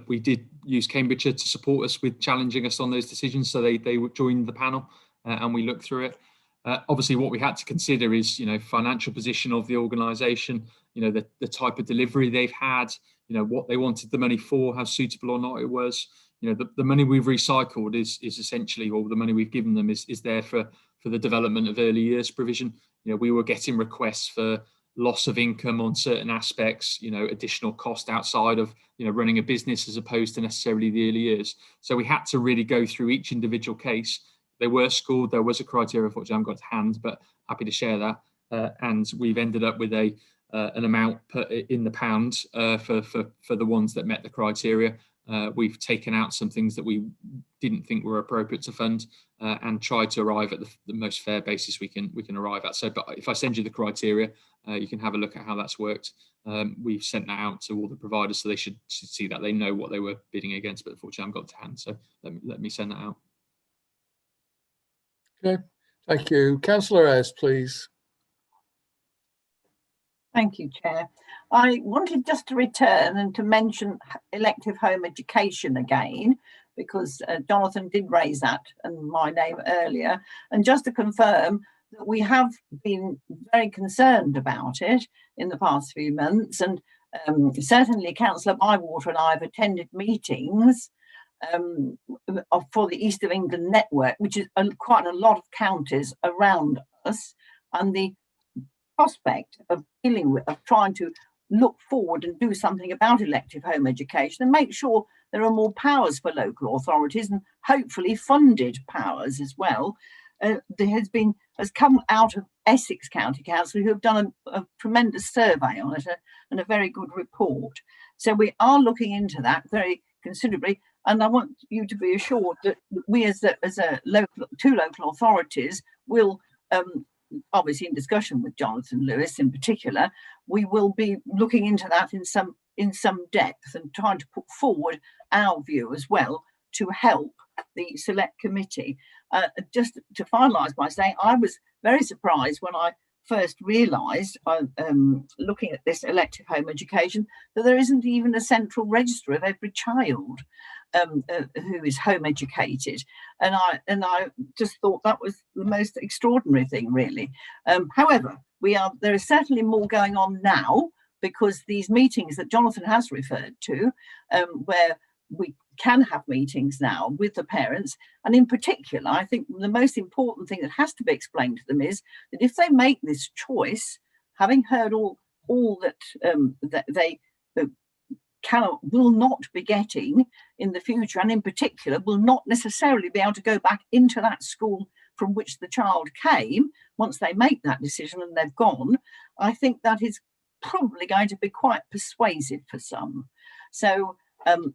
We did use Cambridgeshire to support us with challenging us on those decisions, so they joined the panel and we looked through it. Obviously, what we had to consider is, financial position of the organisation, the type of delivery they've had, what they wanted the money for, how suitable or not it was. The money we've recycled is essentially, or the money we've given them is there for the development of early years provision. We were getting requests for loss of income on certain aspects, additional cost outside of, running a business as opposed to necessarily the early years. So we had to really go through each individual case. They were scored, there was a criteria, unfortunately I haven't got to hand, but happy to share that. And we've ended up with an amount put in the pound for the ones that met the criteria. We've taken out some things that we didn't think were appropriate to fund and tried to arrive at the most fair basis we can arrive at. So, but if I send you the criteria, you can have a look at how that's worked. We've sent that out to all the providers, so they should see that they know what they were bidding against, but unfortunately I haven't got to hand, so let me send that out. Okay, thank you. Councillor Ayres, please. Thank you, Chair. I wanted just to return and to mention elective home education again, because Jonathan did raise that and my name earlier, and just to confirm that we have been very concerned about it in the past few months, and certainly Councillor Bywater and I have attended meetings for the East of England network, which is quite a lot of counties around us, and the prospect of dealing with, of trying to look forward and do something about elective home education and make sure there are more powers for local authorities, and hopefully funded powers as well. There has come out of Essex County Council, who have done a tremendous survey on it and a very good report. So we are looking into that very considerably. And I want you to be assured that we as two local authorities will, obviously in discussion with Jonathan Lewis in particular, we will be looking into that in some depth and trying to put forward our view as well to help the select committee. Just to finalise by saying, I was very surprised when I first realised, looking at this elective home education, that there isn't even a central register of every child who is home educated, and I just thought that was the most extraordinary thing, really. However, there is certainly more going on now, because these meetings that Jonathan has referred to, where we can have meetings now with the parents, and in particular, I think the most important thing that has to be explained to them is that if they make this choice, having heard all that that they will not be getting in the future, and in particular will not necessarily be able to go back into that school from which the child came once they make that decision and they've gone, I think that is probably going to be quite persuasive for some. So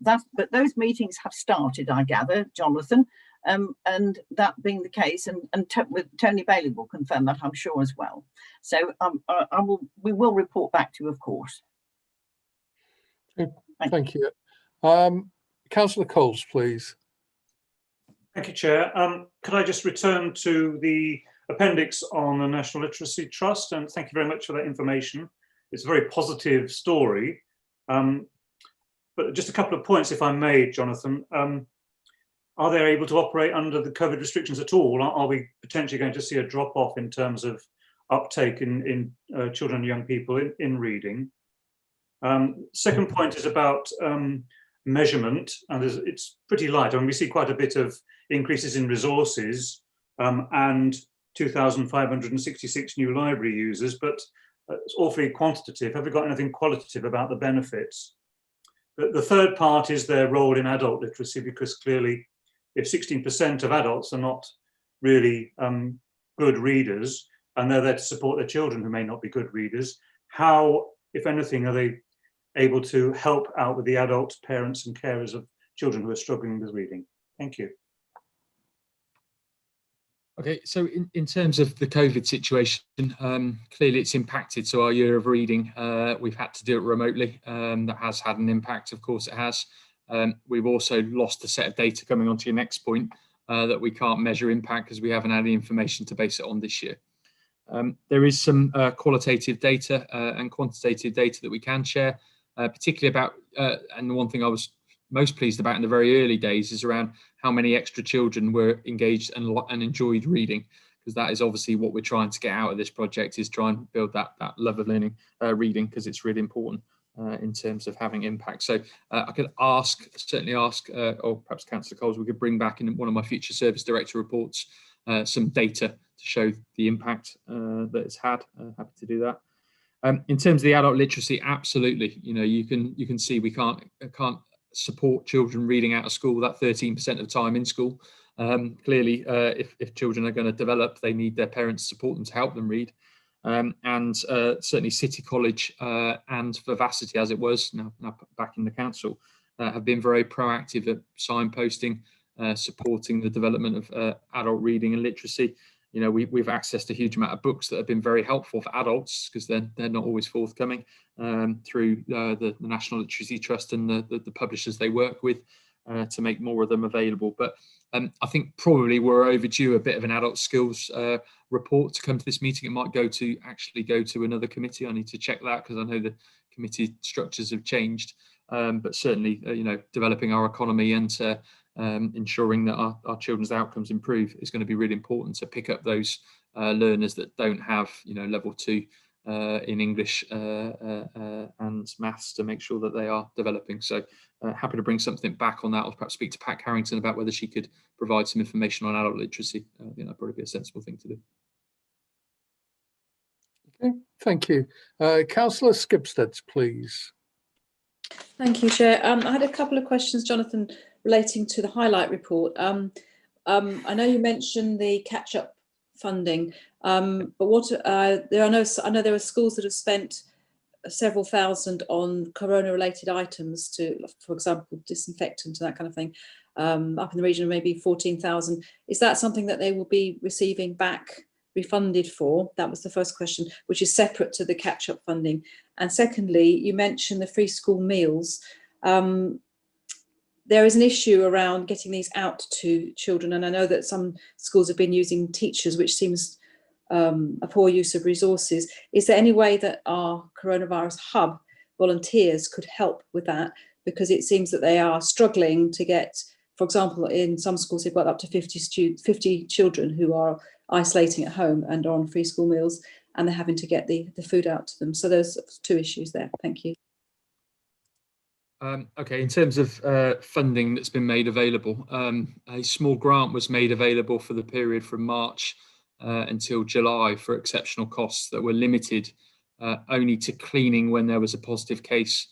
but those meetings have started, I gather, Jonathan, and that being the case, and Tony Bailey will confirm that, I'm sure, as well. So we will report back to you, of course. Thank you. Councillor Coles, please. Thank you, Chair. Could I just return to the appendix on the National Literacy Trust, and thank you very much for that information. It's a very positive story. But just a couple of points, if I may, Jonathan. Are they able to operate under the COVID restrictions at all? Are we potentially going to see a drop-off in terms of uptake in children and young people in reading? Second point is about measurement, and it's pretty light. I mean, we see quite a bit of increases in resources and 2,566 new library users, but it's awfully quantitative. Have we got anything qualitative about the benefits? The third part is their role in adult literacy, because clearly if 16% of adults are not really good readers, and they're there to support their children who may not be good readers, how, if anything, are they able to help out with the adult parents and carers of children who are struggling with reading? Thank you. Okay, so in terms of the COVID situation, clearly it's impacted. So our year of reading, we've had to do it remotely. That has had an impact, of course it has. We've also lost a set of data, coming on to your next point, that we can't measure impact because we haven't had any information to base it on this year. There is some qualitative data and quantitative data that we can share, particularly about, and the one thing I was most pleased about in the very early days is around how many extra children were engaged and enjoyed reading, because that is obviously what we're trying to get out of this project, is try and build that love of learning, reading, because it's really important in terms of having impact. So I could certainly ask, or perhaps Councillor Coles, we could bring back in one of my future service director reports some data to show the impact that it's had. Happy to do that. In terms of the adult literacy, absolutely. You know, you can see we can't support children reading out of school that 13% of time in school. Clearly, if children are going to develop, they need their parents to support them to help them read. And certainly City College and Vivacity, as it was now back in the council, have been very proactive at signposting, supporting the development of adult reading and literacy. You know, we've accessed a huge amount of books that have been very helpful for adults, because they're not always forthcoming, through the National Literacy Trust and the publishers they work with, to make more of them available. But I think probably we're overdue a bit of an adult skills report to come to this meeting. It might actually go to another committee. I need to check that, because I know the committee structures have changed. But certainly, you know, developing our economy and ensuring that our children's outcomes improve is going to be really important, to pick up those learners that don't have, you know, level 2 in English and maths, to make sure that they are developing. So happy to bring something back on that, or perhaps speak to Pat Carrington about whether she could provide some information on adult literacy. I think that'd probably be a sensible thing to do. Okay, thank you. Councillor Skipstead, please. Thank you, Chair. I had a couple of questions, Jonathan, relating to the highlight report. I know you mentioned the catch-up funding, but what I know there are schools that have spent several thousand on corona-related items, to, for example, disinfectant and that kind of thing, up in the region of maybe 14,000. Is that something that they will be receiving back, refunded for? That was the first question, which is separate to the catch-up funding. And secondly, you mentioned the free school meals. There is an issue around getting these out to children, and I know that some schools have been using teachers, which seems a poor use of resources. Is there any way that our coronavirus hub volunteers could help with that? Because it seems that they are struggling to get, for example, in some schools they've got up to 50 children who are isolating at home and are on free school meals, and they're having to get the food out to them. So there's two issues there. Thank you. Okay, in terms of funding that's been made available, a small grant was made available for the period from March until July for exceptional costs that were limited only to cleaning when there was a positive case,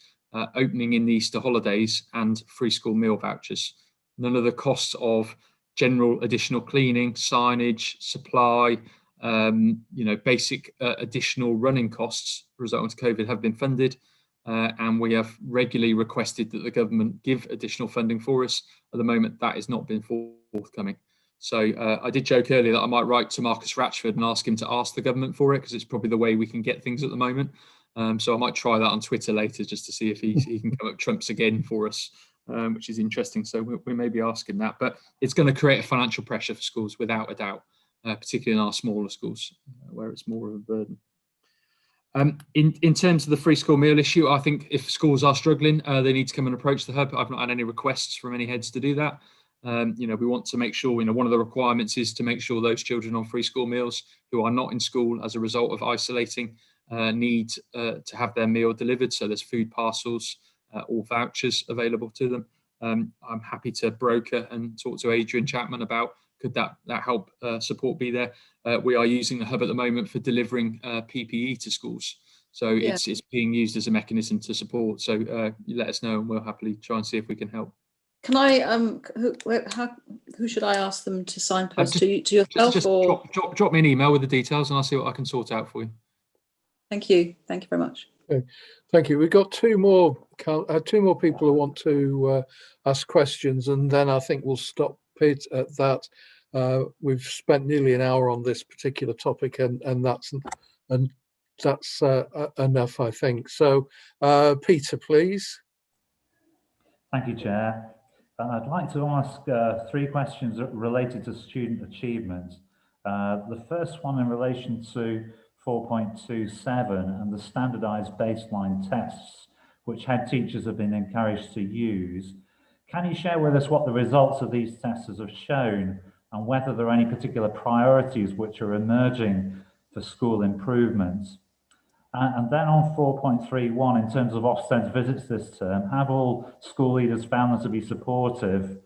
opening in the Easter holidays, and free school meal vouchers. None of the costs of general additional cleaning, signage, supply, basic additional running costs resulting to COVID have been funded. And we have regularly requested that the government give additional funding for us. At the moment, that has not been forthcoming. So I did joke earlier that I might write to Marcus Ratchford and ask him to ask the government for it, because it's probably the way we can get things at the moment. So I might try that on Twitter later just to see if he can come up trumps again for us, which is interesting. So we may be asking that, but it's going to create a financial pressure for schools without a doubt, particularly in our smaller schools where it's more of a burden. In terms of the free school meal issue, I think if schools are struggling, they need to come and approach the hub. I've not had any requests from any heads to do that. We want to make sure, one of the requirements is to make sure those children on free school meals who are not in school as a result of isolating need to have their meal delivered. So there's food parcels or vouchers available to them. I'm happy to broker and talk to Adrian Chapman about could that help support be there. We are using the hub at the moment for delivering PPE to schools. So it's being used as a mechanism to support. So you let us know and we'll happily try and see if we can help. Can I, who should I ask them to signpost to yourself? Just or drop me an email with the details and I'll see what I can sort out for you. Thank you. Thank you very much. Okay. Thank you. We've got two more people who want to ask questions, and then I think we'll stop it at that. We've spent nearly an hour on this particular topic, and that's enough, I think. So, Peter, please. Thank you, Chair. I'd like to ask three questions related to student achievement. The first one in relation to 4.27 and the standardised baseline tests, which head teachers have been encouraged to use. Can you share with us what the results of these tests have shown and whether there are any particular priorities which are emerging for school improvements? And then on 4.31, in terms of Ofsted visits this term, have all school leaders found them to be supportive,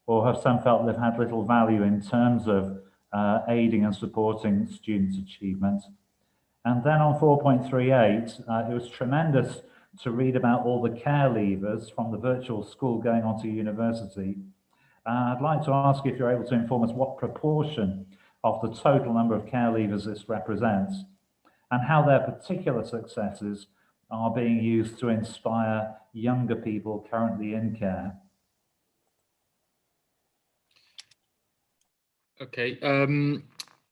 or have some felt they've had little value in terms of aiding and supporting students' achievement? And then on 4.38, it was tremendous to read about all the care leavers from the virtual school going on to university. I'd like to ask if you're able to inform us what proportion of the total number of care leavers this represents, and how their particular successes are being used to inspire younger people currently in care. Okay.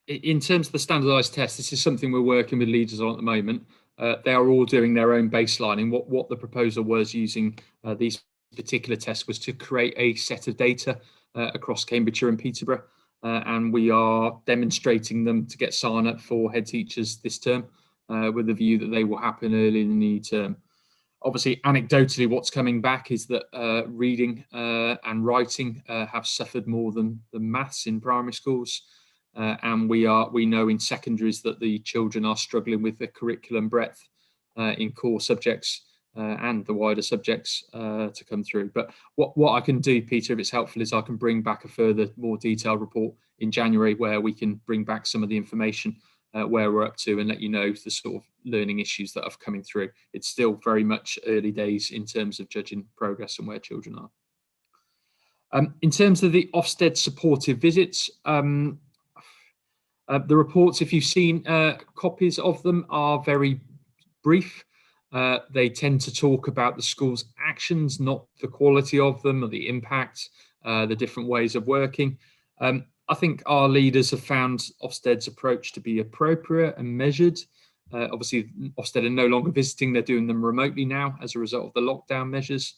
In terms of the standardised test, this is something we're working with leaders on at the moment. They are all doing their own baselining. What the proposal was using these particular tests was to create a set of data across Cambridgeshire and Peterborough, and we are demonstrating them to get sign up for head teachers this term with the view that they will happen early in the new term. Obviously, anecdotally, what's coming back is that reading and writing have suffered more than maths in primary schools. And we know in secondaries that the children are struggling with the curriculum breadth in core subjects and the wider subjects to come through. But what I can do, Peter, if it's helpful, is I can bring back a further, more detailed report in January where we can bring back some of the information where we're up to and let you know the sort of learning issues that are coming through. It's still very much early days in terms of judging progress and where children are. In terms of the Ofsted supportive visits, the reports, if you've seen copies of them, are very brief. They tend to talk about the school's actions, not the quality of them or the impact, the different ways of working. I think our leaders have found Ofsted's approach to be appropriate and measured. Obviously, Ofsted are no longer visiting, they're doing them remotely now as a result of the lockdown measures.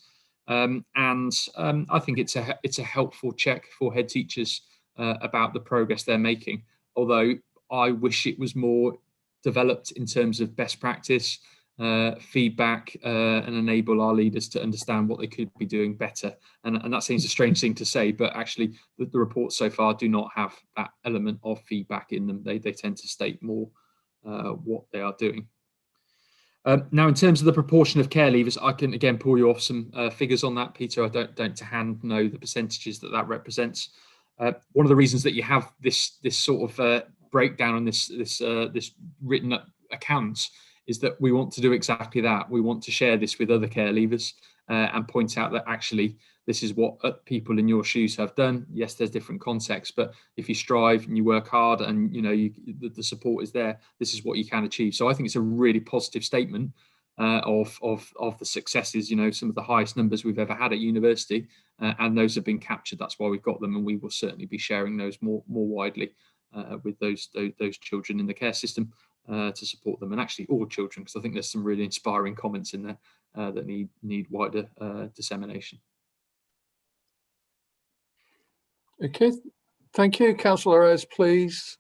I think it's a helpful check for head teachers about the progress they're making, although I wish it was more developed in terms of best practice, feedback, and enable our leaders to understand what they could be doing better. And that seems a strange thing to say, but actually the reports so far do not have that element of feedback in them. They tend to state more what they are doing. Now, in terms of the proportion of care leavers, I can again pull you off some figures on that, Peter. I don't to hand know the percentages that represents. One of the reasons that you have this sort of breakdown on this written accounts is that we want to do exactly that. We want to share this with other care leavers and point out that actually this is what people in your shoes have done. Yes, there's different contexts, but if you strive and you work hard and the support is there, this is what you can achieve. So I think it's a really positive statement of the successes. Some of the highest numbers we've ever had at university, and those have been captured. That's why we've got them, and we will certainly be sharing those more widely with those children in the care system to support them, and actually all children, because I think there's some really inspiring comments in there that need wider dissemination. Okay, thank you. Councillor Ayres, please.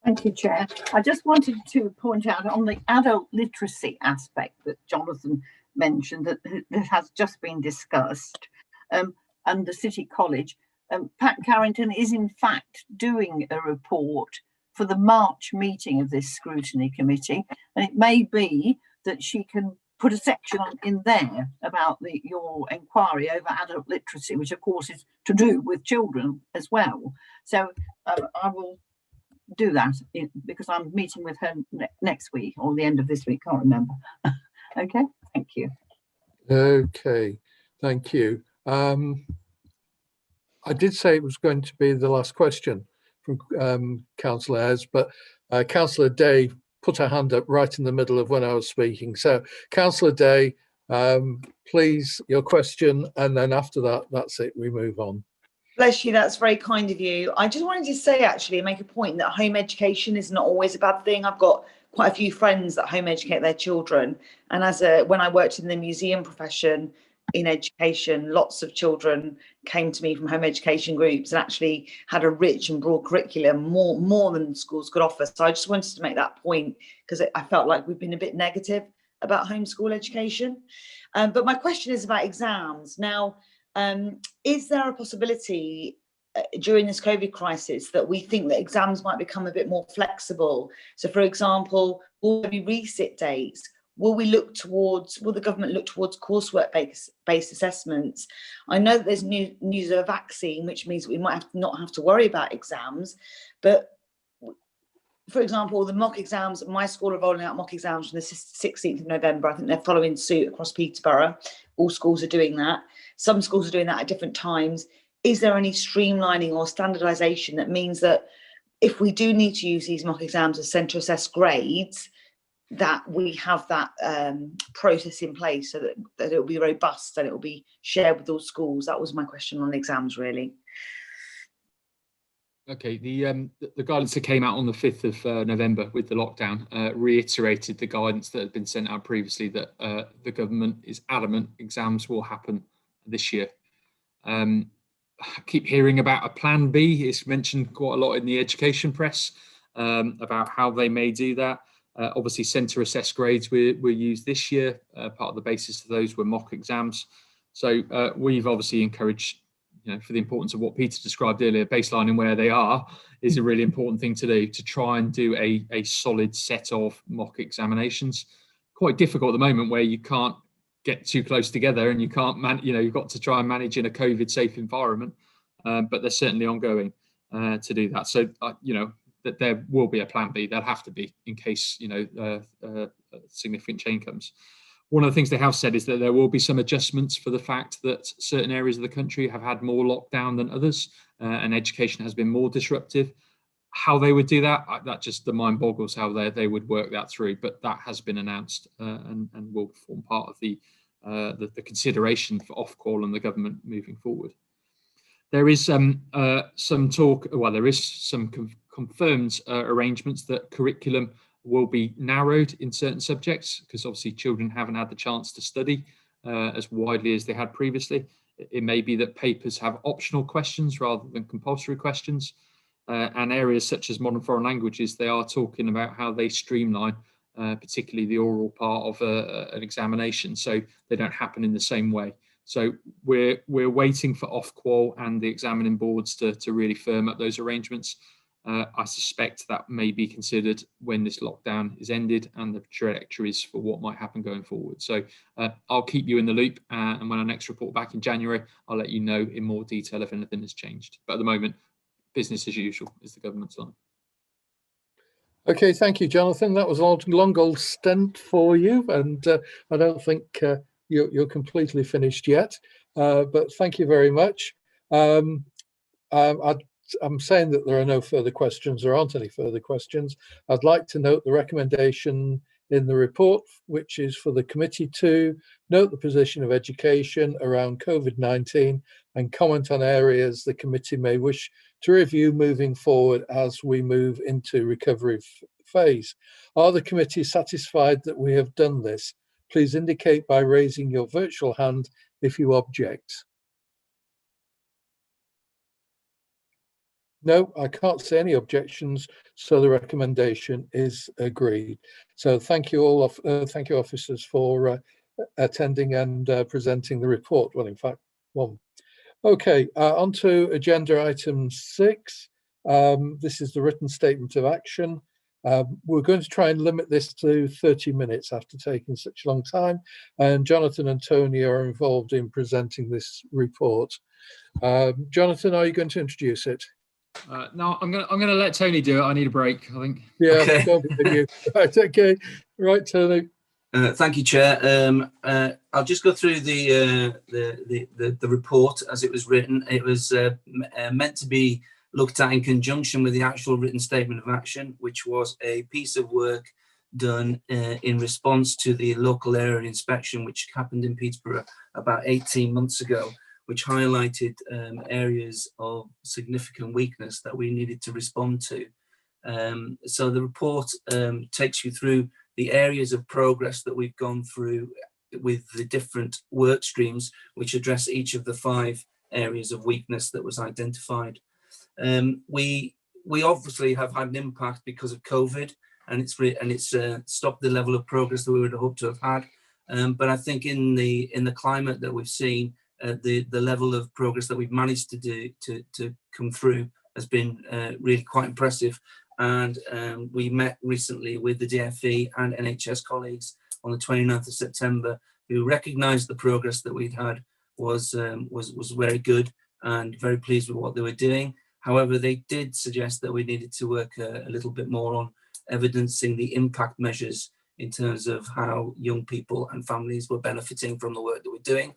Thank you, Chair. I just wanted to point out on the adult literacy aspect that Jonathan mentioned that has just been discussed, and the City College. Pat Carrington is in fact doing a report for the March meeting of this scrutiny committee, and it may be that she can put a section in there about your inquiry over adult literacy, which of course is to do with children as well. So I will do that because I'm meeting with her next week or the end of this week, can't remember. Okay, thank you. Okay, thank you. I did say it was going to be the last question from Councillor Ayres, but Councillor Day put her hand up right in the middle of when I was speaking. So Councillor Day, please, your question, and then after that, that's it, we move on. Bless you, that's very kind of you. I just wanted to say, actually, make a point that home education is not always a bad thing. I've got quite a few friends that home educate their children. And when I worked in the museum profession in education, lots of children came to me from home education groups and actually had a rich and broad curriculum, more than schools could offer. So I just wanted to make that point because I felt like we've been a bit negative about homeschool education. But my question is about exams. Now, is there a possibility during this COVID crisis that we think that exams might become a bit more flexible? So, for example, will there be resit days? Will the government look towards coursework-based assessments? I know that there's news of a vaccine, which means we might not have to worry about exams. But, for example, the mock exams, my school are rolling out mock exams from the 16th of November. I think they're following suit across Peterborough. All schools are doing that. Some schools are doing that at different times. Is there any streamlining or standardisation that means that if we do need to use these mock exams as centre assessed grades, that we have that process in place so that it will be robust and it will be shared with all schools? That was my question on exams, really. Okay, the guidance that came out on the 5th of November with the lockdown reiterated the guidance that had been sent out previously that the government is adamant exams will happen this year. I keep hearing about a plan B. It's mentioned quite a lot in the education press about how they may do that. Obviously, centre assessed grades were used this year. Part of the basis of those were mock exams. So we've obviously encouraged, for the importance of what Peter described earlier, baselining where they are is a really important thing to do, to try and do a solid set of mock examinations. Quite difficult at the moment where you can't get too close together and you can't you've got to try and manage in a COVID safe environment, but they're certainly ongoing to do that. So, that there will be a plan B. There'll have to be in case, a significant change comes. One of the things they have said is that there will be some adjustments for the fact that certain areas of the country have had more lockdown than others, and education has been more disruptive. How they would do that, that just the mind boggles how they would work that through. But that has been announced and will form part of the consideration for Ofqual and the government moving forward. There is some talk. Well, there is some confirmed arrangements that curriculum will be narrowed in certain subjects, because obviously children haven't had the chance to study as widely as they had previously. It may be that papers have optional questions rather than compulsory questions. And areas such as modern foreign languages, they are talking about how they streamline, particularly the oral part of an examination, so they don't happen in the same way. So we're waiting for Ofqual and the examining boards to really firm up those arrangements. I suspect that may be considered when this lockdown is ended and the trajectories for what might happen going forward. So I'll keep you in the loop, and when I next report back in January, I'll let you know in more detail if anything has changed. But at the moment, business as usual is the government's line. Okay, thank you, Jonathan. That was a long old stint for you, and I don't think you're completely finished yet, but thank you very much. I'm saying that there are no further questions. There aren't any further questions. I'd like to note the recommendation in the report, which is for the committee to note the position of education around COVID-19 and comment on areas the committee may wish to review moving forward as we move into recovery phase. Are the committee satisfied that we have done this? Please indicate by raising your virtual hand if you object. No, I can't see any objections, so the recommendation is agreed. So thank you all, thank you officers for attending and presenting the report. Well, in fact, one. Okay, on to agenda item 6. This is the written statement of action. We're going to try and limit this to 30 minutes after taking such a long time. And Jonathan and Tony are involved in presenting this report. Jonathan, are you going to introduce it? No, I'm gonna let Tony do it. I need a break, I think. Yeah, okay. Don't be with you. Right, okay. Right, Tony. Thank you, Chair. I'll just go through the report as it was written. It was meant to be looked at in conjunction with the actual written statement of action, which was a piece of work done in response to the local area inspection, which happened in Peterborough about 18 months ago, which highlighted areas of significant weakness that we needed to respond to. So the report takes you through the areas of progress that we've gone through with the different work streams, which address each of the 5 areas of weakness that was identified. We obviously have had an impact because of COVID, and it's stopped the level of progress that we would have hoped to have had. But I think in the climate that we've seen, the level of progress that we've managed to do to come through has been really quite impressive. And we met recently with the DFE and NHS colleagues on the 29th of September, who recognised the progress that we'd had was very good and very pleased with what they were doing. However, they did suggest that we needed to work a little bit more on evidencing the impact measures in terms of how young people and families were benefiting from the work that we're doing.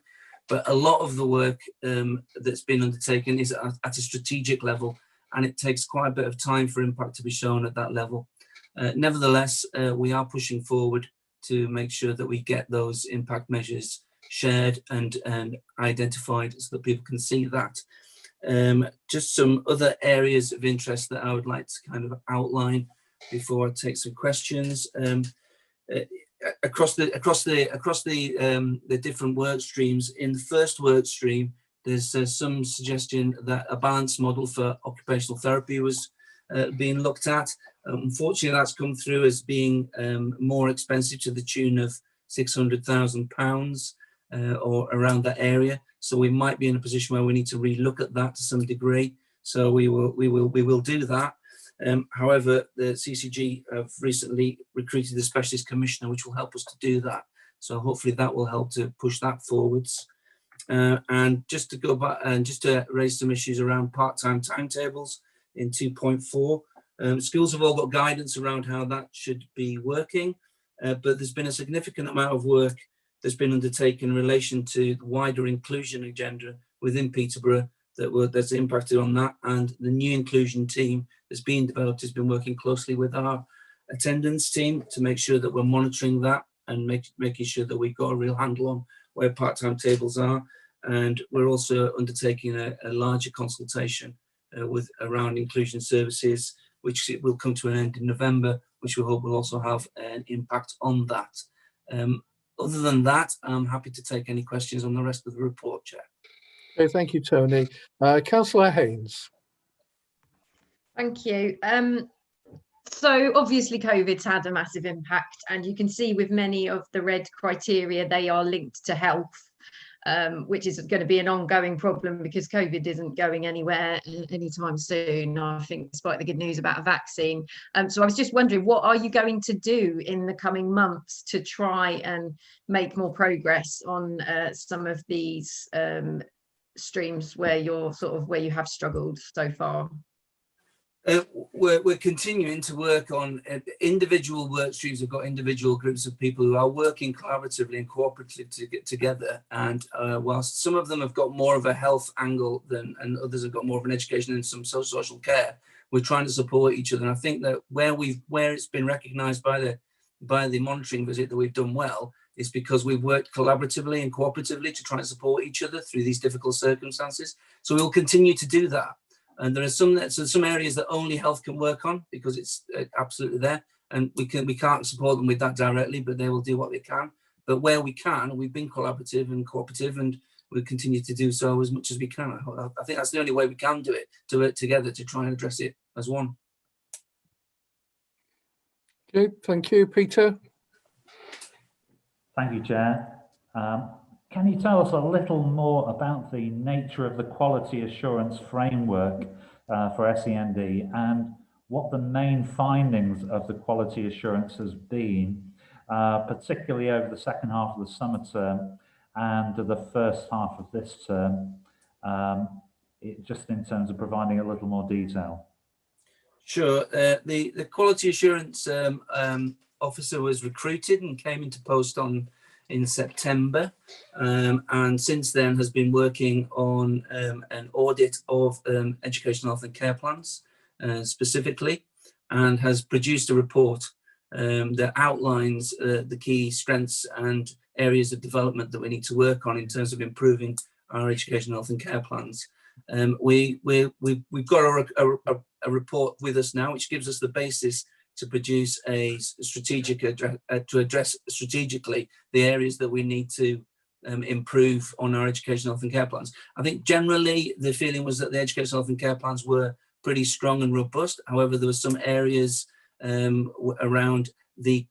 But a lot of the work that's been undertaken is at a strategic level, and it takes quite a bit of time for impact to be shown at that level. Nevertheless, we are pushing forward to make sure that we get those impact measures shared and identified so that people can see that. Just some other areas of interest that I would like to kind of outline before I take some questions. Across the different work streams, in the first work stream, there's some suggestion that a balanced model for occupational therapy was being looked at. Unfortunately, that's come through as being more expensive, to the tune of £600,000 or around that area. So we might be in a position where we need to relook at that to some degree. So we will do that. However, the CCG have recently recruited a specialist commissioner, which will help us to do that. So hopefully that will help to push that forwards. And just to go back and just to raise some issues around part-time timetables in 2.4. Schools have all got guidance around how that should be working, but there's been a significant amount of work that's been undertaken in relation to the wider inclusion agenda within Peterborough that's impacted on that. And the new inclusion team that's being developed has been working closely with our attendance team to make sure that we're monitoring that and making sure that we've got a real handle on where part-time tables are. And we're also undertaking a larger consultation around inclusion services, which will come to an end in November, which we hope will also have an impact on that. Other than that, I'm happy to take any questions on the rest of the report, Chair. Okay, thank you, Tony. Councillor Haynes. Thank you. So obviously COVID's had a massive impact, and you can see with many of the red criteria, they are linked to health, which is going to be an ongoing problem because COVID isn't going anywhere anytime soon, I think, despite the good news about a vaccine. So I was just wondering, what are you going to do in the coming months to try and make more progress on some of these streams where you have struggled so far? We're continuing to work on individual work streams. We've got individual groups of people who are working collaboratively and cooperatively to get together. And whilst some of them have got more of a health angle and others have got more of an education and some social care, we're trying to support each other. And I think that where it's been recognised by the monitoring visit that we've done well is because we've worked collaboratively and cooperatively to try and support each other through these difficult circumstances. So we'll continue to do that. And there are some areas that only health can work on because it's absolutely there, and we can't support them with that directly, but they will do what they can. But where we can, we've been collaborative and cooperative, and we continue to do so as much as we can. I think that's the only way we can do it, to work together to try and address it as one. Okay, thank you, Peter. Thank you, Chair. Can you tell us a little more about the nature of the quality assurance framework for SEND and what the main findings of the quality assurance has been, particularly over the second half of the summer term and the first half of this term, just in terms of providing a little more detail? Sure. The quality assurance officer was recruited and came into post in September, and since then has been working on an audit of educational health and care plans specifically, and has produced a report that outlines the key strengths and areas of development that we need to work on in terms of improving our educational health and care plans. We've got a report with us now, which gives us the basis to produce a strategic to address strategically the areas that we need to improve on our educational health and care plans. I think generally the feeling was that the educational health and care plans were pretty strong and robust. However, there were some areas around the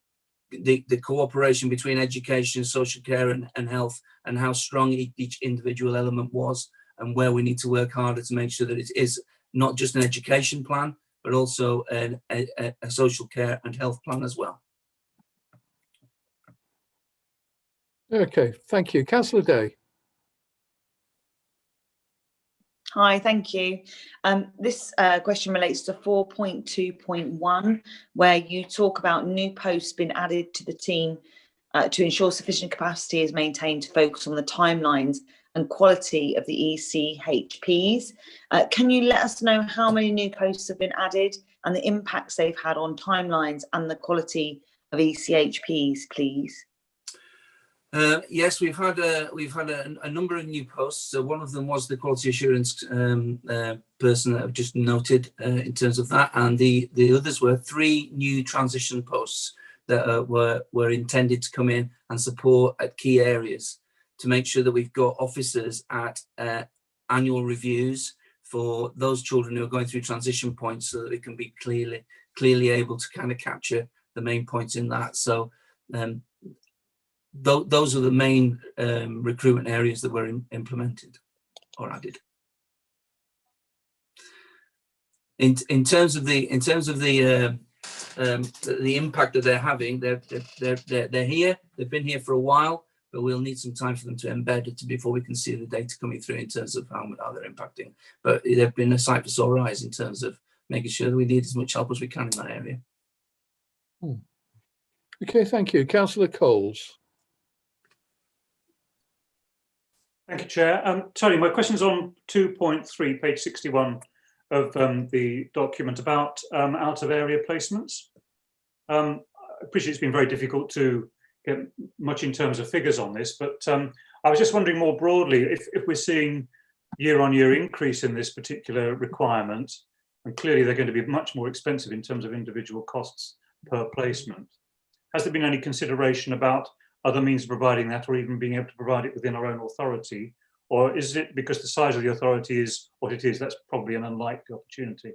cooperation between education, social care and health, and how strong each individual element was, and where we need to work harder to make sure that it is not just an education plan, but also a social care and health plan as well. Okay, thank you. Councillor Day. Hi, thank you. This question relates to 4.2.1, where you talk about new posts being added to the team to ensure sufficient capacity is maintained to focus on the timelines and quality of the ECHPs. Can you let us know how many new posts have been added and the impacts they've had on timelines and the quality of ECHPs, please? Yes, we've had a number of new posts. So one of them was the quality assurance person that I've just noted in terms of that, and the others were 3 new transition posts that were intended to come in and support at key areas to make sure that we've got officers at annual reviews for those children who are going through transition points, so that we can be clearly able to kind of capture the main points in that. So those are the main recruitment areas that were implemented or added. In terms of the impact that they're having, they're here. They've been here for a while, but we'll need some time for them to embed it before we can see the data coming through in terms of how they're impacting. But they've been a sight for sore eyes in terms of making sure that we need as much help as we can in that area. Okay, thank you. Councillor Coles. Thank you, Chair. Tony, my question's on 2.3, page 61 of the document about out of area placements. I appreciate it's been very difficult to get much in terms of figures on this, but I was just wondering more broadly if we're seeing year-on-year increase in this particular requirement, and clearly they're going to be much more expensive in terms of individual costs per placement. Has there been any consideration about other means of providing that, or even being able to provide it within our own authority? Or is it because the size of the authority is what it is, that's probably an unlikely opportunity?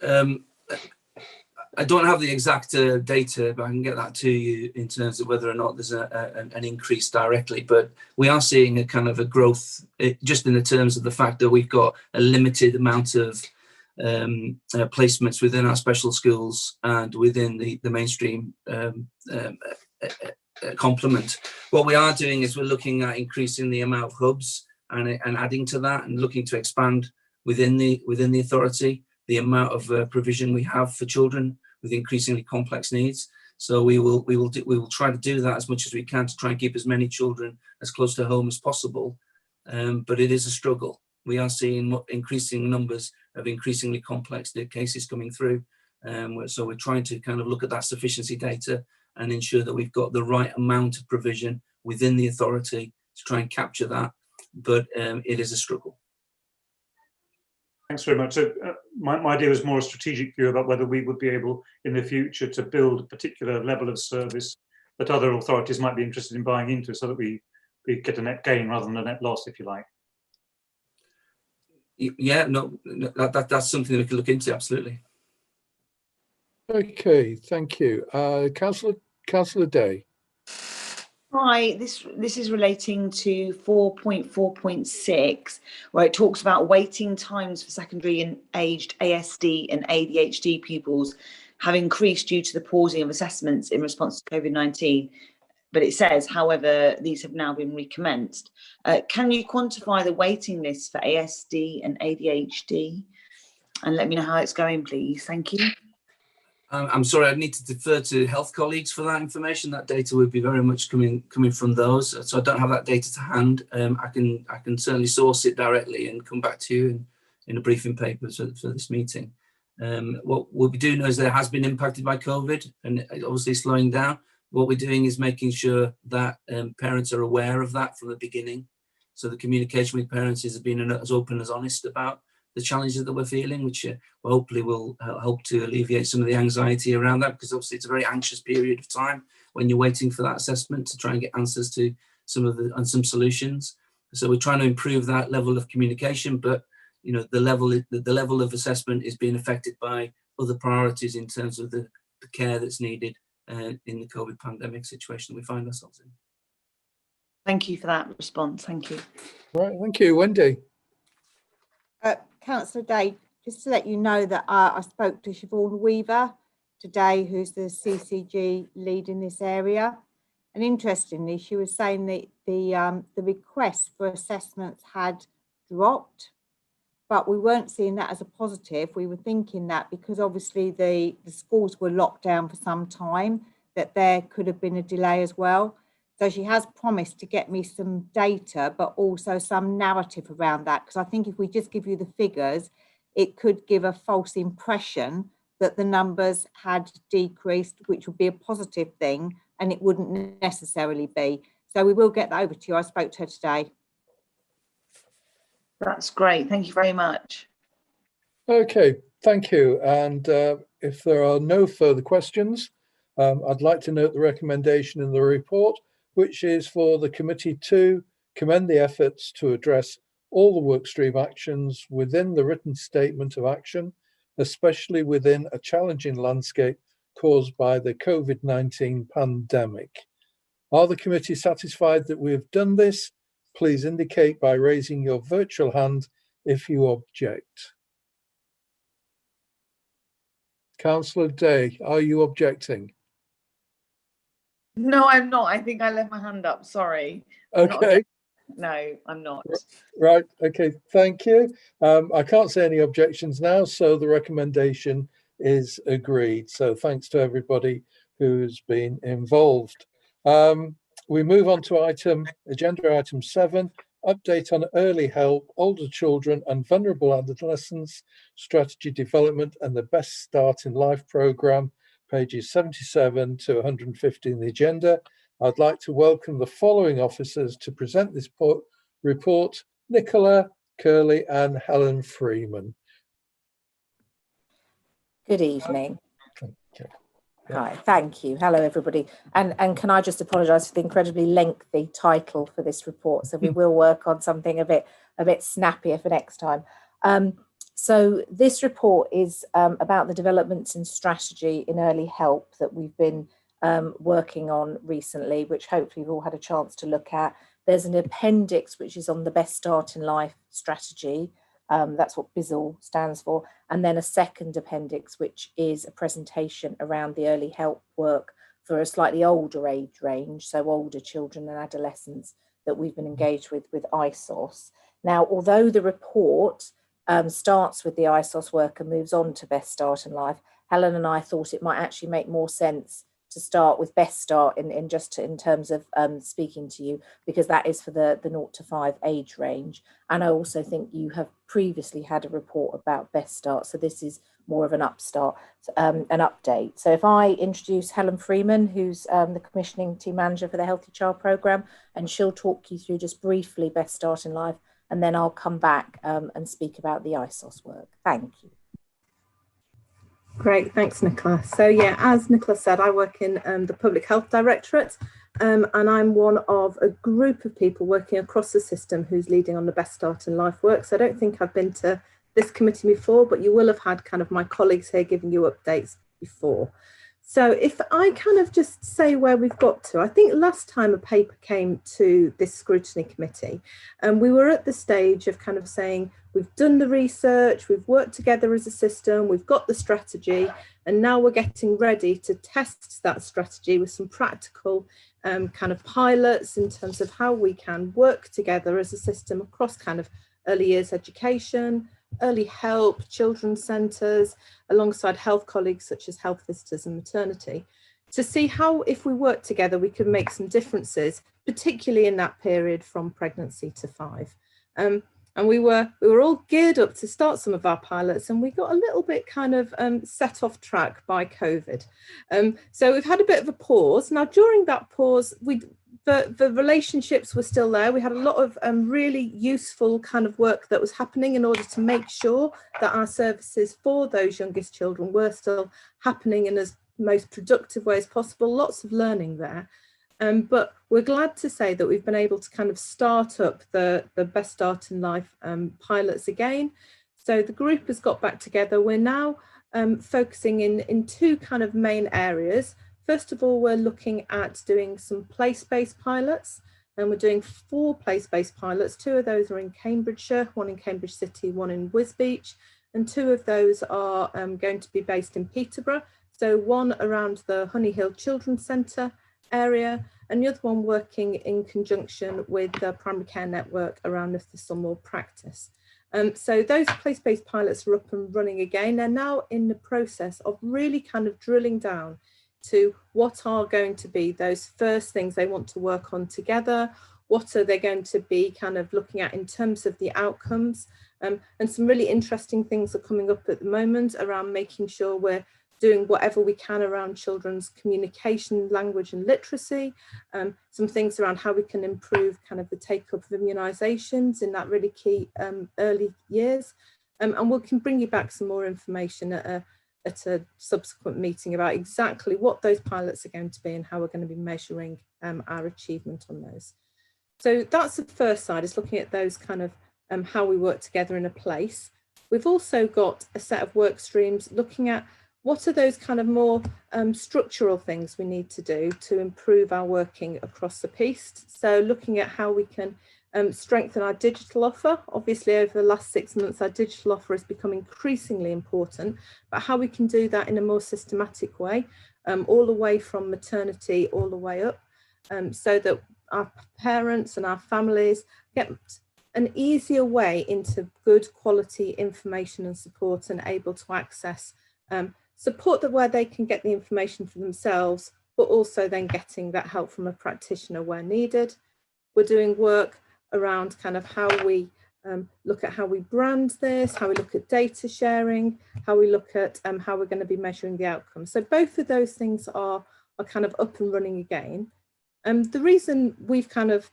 I don't have the exact data, but I can get that to you in terms of whether or not there's an increase directly. But we are seeing a kind of a growth just in the terms of the fact that we've got a limited amount of placements within our special schools and within the mainstream complement. What we are doing is we're looking at increasing the amount of hubs and adding to that, and looking to expand within the authority the amount of provision we have for children with increasingly complex needs. So we will try to do that as much as we can to try and keep as many children as close to home as possible. But it is a struggle. We are seeing increasing numbers of increasingly complex cases coming through. So we're trying to kind of look at that sufficiency data and ensure that we've got the right amount of provision within the authority to try and capture that. But it is a struggle. Thanks very much. So my idea was more a strategic view about whether we would be able in the future to build a particular level of service that other authorities might be interested in buying into, so that we get a net gain rather than a net loss, if you like. Yeah, no, that's something that we can look into, absolutely. Okay, thank you. Councillor Day. Hi, this is relating to 4.4.6, where it talks about waiting times for secondary and aged ASD and ADHD pupils have increased due to the pausing of assessments in response to COVID-19. But it says, however, these have now been recommenced. Can you quantify the waiting list for ASD and ADHD? And let me know how it's going, please. Thank you. I'm sorry, I'd need to defer to health colleagues for that information. That data would be very much coming from those. So I don't have that data to hand. I can certainly source it directly and come back to you in a briefing paper for this meeting. What we do know is that it has been impacted by COVID and obviously slowing down. What we're doing is making sure that parents are aware of that from the beginning. So the communication with parents has been as open as honest about the challenges that we're feeling, which hopefully will help to alleviate some of the anxiety around that, because obviously it's a very anxious period of time when you're waiting for that assessment to try and get answers to some solutions. So we're trying to improve that level of communication, but you know the level of assessment is being affected by other priorities in terms of the care that's needed in the COVID pandemic situation that we find ourselves in. Thank you for that response. Thank you. Right, thank you, Wendy. Councillor Day, just to let you know that I spoke to Siobhan Weaver today, who's the CCG lead in this area. And interestingly, she was saying that the request for assessments had dropped, but we weren't seeing that as a positive. We were thinking that because obviously the schools were locked down for some time, that there could have been a delay as well. So she has promised to get me some data, but also some narrative around that, because I think if we just give you the figures, it could give a false impression that the numbers had decreased, which would be a positive thing, and it wouldn't necessarily be. So we will get that over to you. I spoke to her today. That's great. Thank you very much. Okay, thank you. And if there are no further questions, I'd like to note the recommendation in the report, which is for the committee to commend the efforts to address all the workstream actions within the written statement of action, especially within a challenging landscape caused by the COVID-19 pandemic. Are the committee satisfied that we have done this? Please indicate by raising your virtual hand if you object. Councillor Day, are you objecting? No, I'm not. I think I left my hand up. Sorry. Okay. No, I'm not. Right. Okay. Thank you. I can't see any objections now, so the recommendation is agreed. So thanks to everybody who's been involved. We move on to agenda item 7, update on early help, older children and vulnerable adolescents, strategy development and the Best Start in Life programme, pages 77 to 150 in the agenda. I'd like to welcome the following officers to present this report: Nicola Curley and Helen Freeman. Good evening. Okay. Hi, thank you. Hello, everybody. And can I just apologise for the incredibly lengthy title for this report? So we will work on something a bit snappier for next time. So this report is about the developments in strategy in early help that we've been working on recently, which hopefully you've all had a chance to look at. There's an appendix which is on the Best Start in Life strategy. That's what BISL stands for. And then a second appendix, which is a presentation around the early help work for a slightly older age range, so older children and adolescents that we've been engaged with ISOS. Now, although the report starts with the ISOS work and moves on to Best Start in Life, Helen and I thought it might actually make more sense to start with Best Start in terms of speaking to you, because that is for the 0 to 5 age range. And I also think you have previously had a report about Best Start, so this is more of an update. So if I introduce Helen Freeman, who's the commissioning team manager for the Healthy Child programme, and she'll talk you through just briefly Best Start in Life, and then I'll come back and speak about the ISOS work. Thank you. Great, thanks Nicola. So yeah, as Nicola said, I work in the Public Health Directorate, and I'm one of a group of people working across the system who's leading on the Best Start in Life work. So I don't think I've been to this committee before, but you will have had kind of my colleagues here giving you updates before. So if I kind of just say where we've got to, I think last time a paper came to this scrutiny committee, and we were at the stage of kind of saying, we've done the research, we've worked together as a system, we've got the strategy, and now we're getting ready to test that strategy with some practical kind of pilots in terms of how we can work together as a system across kind of early years education, early help, children's centres, alongside health colleagues such as health visitors and maternity, to see how, if we work together, we can make some differences, particularly in that period from pregnancy to 5. And we were all geared up to start some of our pilots, and we got a little bit kind of set off track by COVID. So we've had a bit of a pause. Now, during that pause, the relationships were still there. We had a lot of really useful kind of work that was happening in order to make sure that our services for those youngest children were still happening in as most productive way as possible. Lots of learning there. But we're glad to say that we've been able to kind of start up the Best Start in Life pilots again. So the group has got back together. We're now focusing in 2 kind of main areas. First of all, we're looking at doing some place-based pilots, and we're doing 4 place-based pilots. 2 of those are in Cambridgeshire, 1 in Cambridge City, 1 in Wisbech, and 2 of those are going to be based in Peterborough. So 1 around the Honey Hill Children's Centre area, and the other one working in conjunction with the primary care network around the Thistlemore practice. So those place-based pilots are up and running again. They're now in the process of really kind of drilling down to what are going to be those first things they want to work on together, what are they going to be kind of looking at in terms of the outcomes, and some really interesting things are coming up at the moment around making sure we're doing whatever we can around children's communication, language and literacy, some things around how we can improve kind of the take-up of immunisations in that really key early years. And we can bring you back some more information at a subsequent meeting about exactly what those pilots are going to be and how we're going to be measuring our achievement on those. So that's the first side, is looking at those kind of how we work together in a place. We've also got a set of work streams looking at what are those kind of more structural things we need to do to improve our working across the piece. So looking at how we can strengthen our digital offer. Obviously, over the last 6 months, our digital offer has become increasingly important, but how we can do that in a more systematic way, all the way from maternity all the way up, so that our parents and our families get an easier way into good quality information and support, and able to access support that where they can get the information for themselves, but also then getting that help from a practitioner where needed. We're doing work around kind of how we look at how we brand this, how we look at data sharing, how we look at how we're going to be measuring the outcomes. So both of those things are kind of up and running again. The reason we've kind of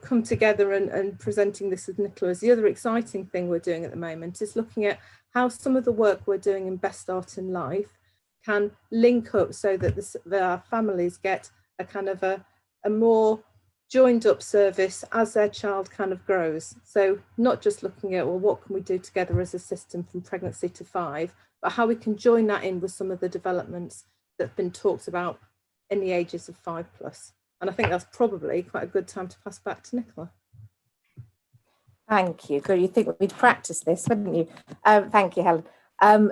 come together and presenting this with Nicola is the other exciting thing we're doing at the moment is looking at how some of the work we're doing in Best Start in Life can link up so that our families get a kind of a more joined up service as their child kind of grows. So not just looking at, well, what can we do together as a system from pregnancy to 5, but how we can join that in with some of the developments that have been talked about in the ages of 5+. And I think that's probably quite a good time to pass back to Nicola. Thank you. Good. You think we'd practice this, wouldn't you? Thank you, Helen.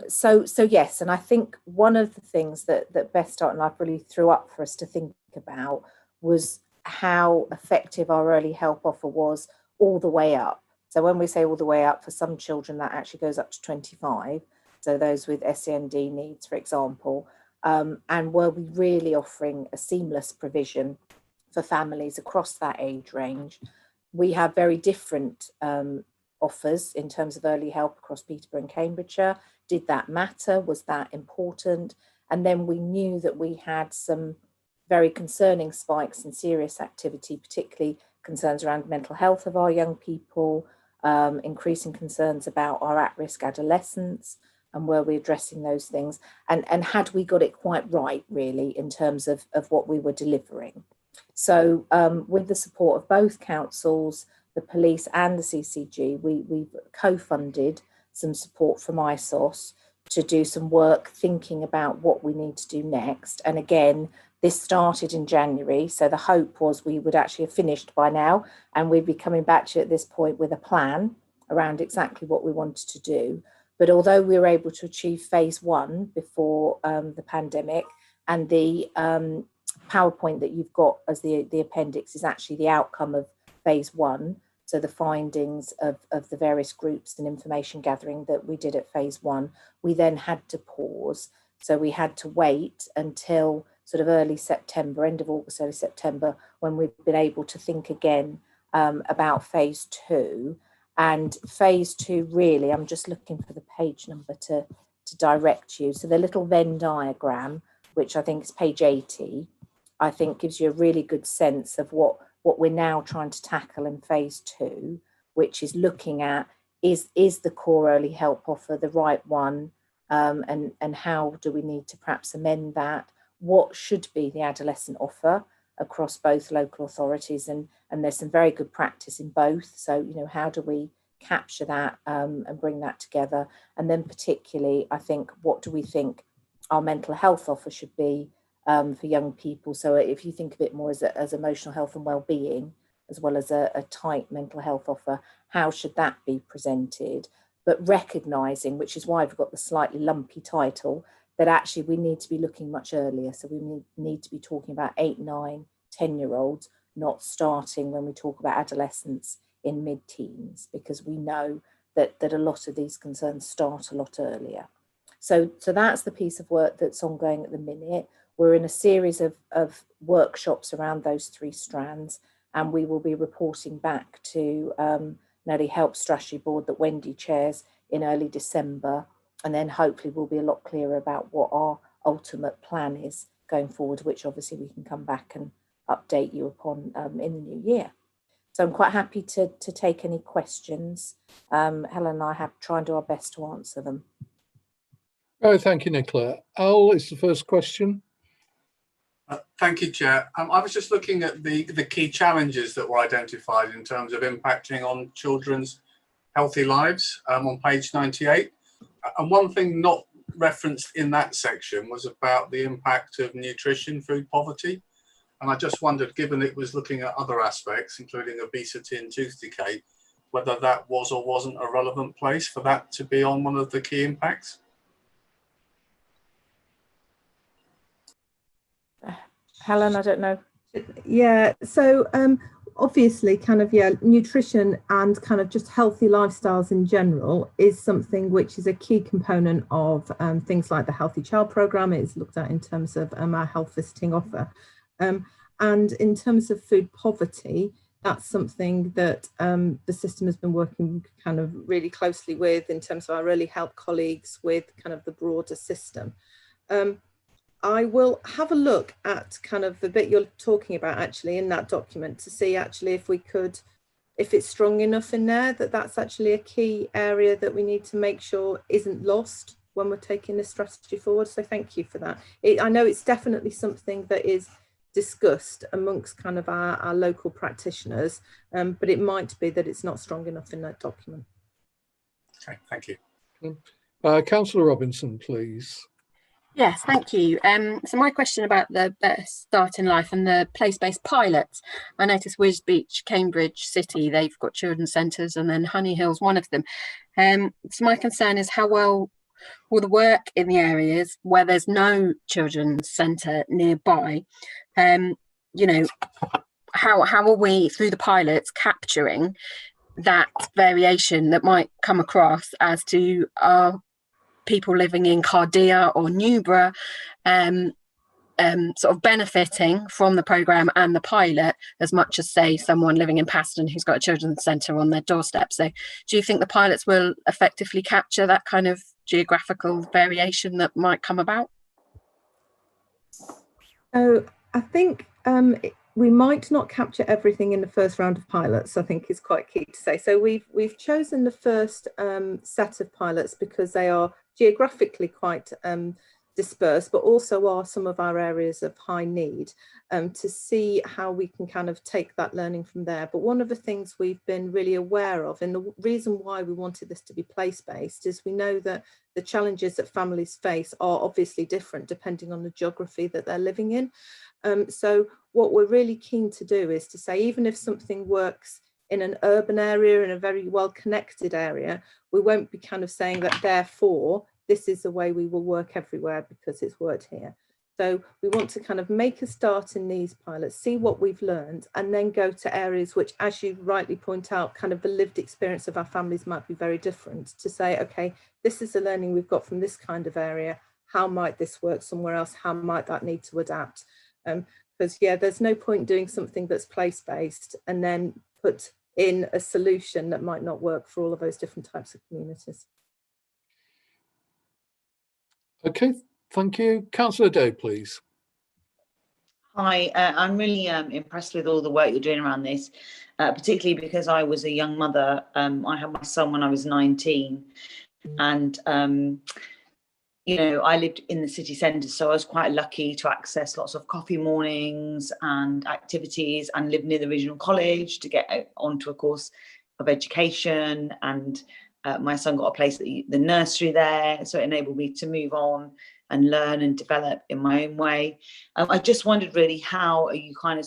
So yes, and I think one of the things that Best Start in Life really threw up for us to think about was how effective our early help offer was all the way up. So when we say all the way up, for some children that actually goes up to 25, so those with SEND needs, for example, and were we really offering a seamless provision for families across that age range. We have very different offers in terms of early help across Peterborough and Cambridgeshire. Did that matter? Was that important? And then we knew that we had some very concerning spikes in serious activity, particularly concerns around mental health of our young people, increasing concerns about our at-risk adolescents, and were we addressing those things? And had we got it quite right, really, in terms of what we were delivering? So with the support of both councils, the police and the CCG, we've co-funded some support from ISOS to do some work thinking about what we need to do next. And again, this started in January, so the hope was we would actually have finished by now, and we'd be coming back to you at this point with a plan around exactly what we wanted to do. But although we were able to achieve phase 1 before the pandemic, and the PowerPoint that you've got as the appendix is actually the outcome of phase 1, so the findings of the various groups and information gathering that we did at phase 1, we then had to pause. So we had to wait until sort of early September, end of August, early September, when we've been able to think again about phase 2. And phase 2, really, I'm just looking for the page number to direct you. So the little Venn diagram, which I think is page 80, I think gives you a really good sense of what we're now trying to tackle in phase 2, which is looking at is the core early help offer the right one, and how do we need to perhaps amend that? What should be the adolescent offer across both local authorities? And there's some very good practice in both. So, you know, how do we capture that and bring that together? And then particularly, I think, what do we think our mental health offer should be for young people? So if you think of it more as emotional health and well-being, as well as a tight mental health offer, how should that be presented? But recognising, which is why we've got the slightly lumpy title, that actually we need to be looking much earlier. So we need to be talking about 8, 9, 10-year-olds, not starting when we talk about adolescents in mid-teens, because we know that a lot of these concerns start a lot earlier. So that's the piece of work that's ongoing at the minute. We're in a series of workshops around those 3 strands, and we will be reporting back to Early Help Strategy Board that Wendy chairs in early December, and then hopefully we'll be a lot clearer about what our ultimate plan is going forward, which obviously we can come back and update you upon in the new year. So I'm quite happy to take any questions. Helen and I have try and do our best to answer them. Oh, thank you, Nicola. Al is the first question. Thank you, Chair. I was just looking at the key challenges that were identified in terms of impacting on children's healthy lives on page 98. And one thing not referenced in that section was about the impact of nutrition, food poverty. And I just wondered, given it was looking at other aspects, including obesity and tooth decay, whether that was or wasn't a relevant place for that to be on one of the key impacts. Helen, I don't know. Yeah, so obviously kind of, yeah, nutrition and kind of just healthy lifestyles in general is something which is a key component of things like the Healthy Child Programme. It is looked at in terms of our health visiting offer. And in terms of food poverty, that's something that the system has been working kind of really closely with in terms of our early help colleagues with kind of the broader system. I will have a look at kind of the bit you're talking about actually in that document to see actually if we could, if it's strong enough in there that that's actually a key area that we need to make sure isn't lost when we're taking this strategy forward. So thank you for that. I know it's definitely something that is discussed amongst kind of our local practitioners, but it might be that it's not strong enough in that document. Okay, thank you. Councillor Robinson, please. Yes, thank you. So my question about the Best Start in Life and the place-based pilots. I noticed Wisbech, Cambridge City, they've got children's centres, and then Honey Hill's one of them. So my concern is how well will the work in the areas where there's no children's centre nearby, you know, how are we, through the pilots, capturing that variation that might come across as to our people living in Cardia or Newborough sort of benefiting from the programme and the pilot as much as, say, someone living in Paston who's got a children's centre on their doorstep. So do you think the pilots will effectively capture that kind of geographical variation that might come about? So I think we might not capture everything in the first round of pilots, I think is quite key to say. So we've chosen the first set of pilots because they are geographically quite dispersed, but also are some of our areas of high need, to see how we can kind of take that learning from there. But one of the things we've been really aware of, and the reason why we wanted this to be place-based, is we know that the challenges that families face are obviously different depending on the geography that they're living in. So what we're really keen to do is to say, even if something works in an urban area, in a very well-connected area, we won't be kind of saying that therefore this is the way we will work everywhere because it's worked here. So we want to kind of make a start in these pilots, see what we've learned, and then go to areas which, as you rightly point out, kind of the lived experience of our families might be very different, to say, okay, this is the learning we've got from this kind of area. How might this work somewhere else? How might that need to adapt? Because yeah, there's no point doing something that's place-based and then put in a solution that might not work for all of those different types of communities. Okay, thank you. Councillor Doe, please. Hi, I'm really impressed with all the work you're doing around this, particularly because I was a young mother. I had my son when I was 19, and you know, I lived in the city centre, so I was quite lucky to access lots of coffee mornings and activities, and live near the regional college to get onto a course of education. And my son got a place at the nursery there, so it enabled me to move on and learn and develop in my own way. I just wondered really, how are you kind of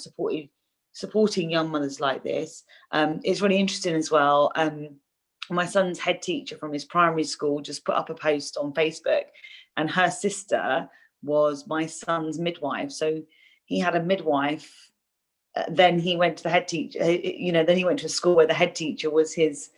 supporting young mothers like this? It's really interesting as well. My son's head teacher from his primary school just put up a post on Facebook, and her sister was my son's midwife. So he had a midwife, then he went to the head teacher, you know, then he went to a school where the head teacher was his,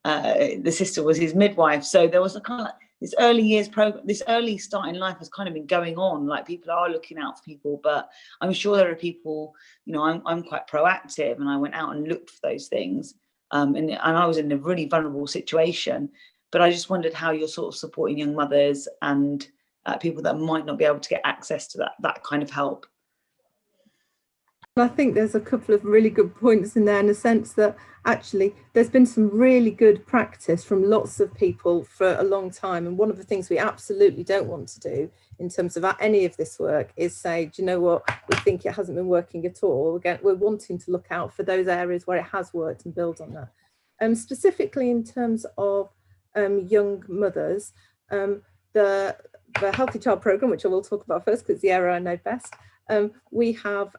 the sister was his midwife. So there was a kind of like this early years program, this early start in life has kind of been going on. Like, people are looking out for people, but I'm sure there are people, you know, I'm quite proactive, and I went out and looked for those things. And I was in a really vulnerable situation, but I just wondered how you're sort of supporting young mothers and people that might not be able to get access to that kind of help. I think there's a couple of really good points in there, in the sense that actually there's been some really good practice from lots of people for a long time. And one of the things we absolutely don't want to do in terms of any of this work is say, do you know what, we think it hasn't been working at all. Again, we're wanting to look out for those areas where it has worked and build on that. Specifically in terms of young mothers, the Healthy Child Programme, which I will talk about first because it's the area I know best, we have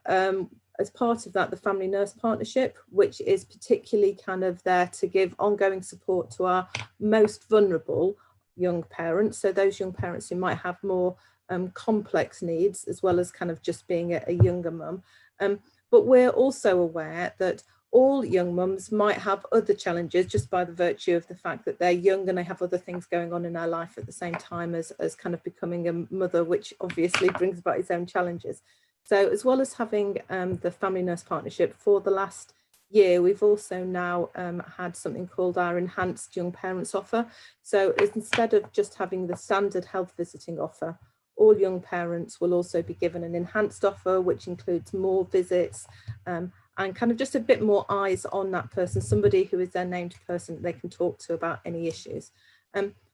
as part of that the Family Nurse Partnership, which is particularly kind of there to give ongoing support to our most vulnerable young parents. So those young parents who might have more complex needs, as well as kind of just being a younger mum. but we're also aware that all young mums might have other challenges just by the virtue of the fact that they're young and they have other things going on in their life at the same time as kind of becoming a mother, which obviously brings about its own challenges. So as well as having the Family Nurse Partnership for the last year, we've also now had something called our Enhanced Young Parents Offer. So instead of just having the standard health visiting offer, all young parents will also be given an enhanced offer, which includes more visits and kind of just a bit more eyes on that person, somebody who is their named person that they can talk to about any issues.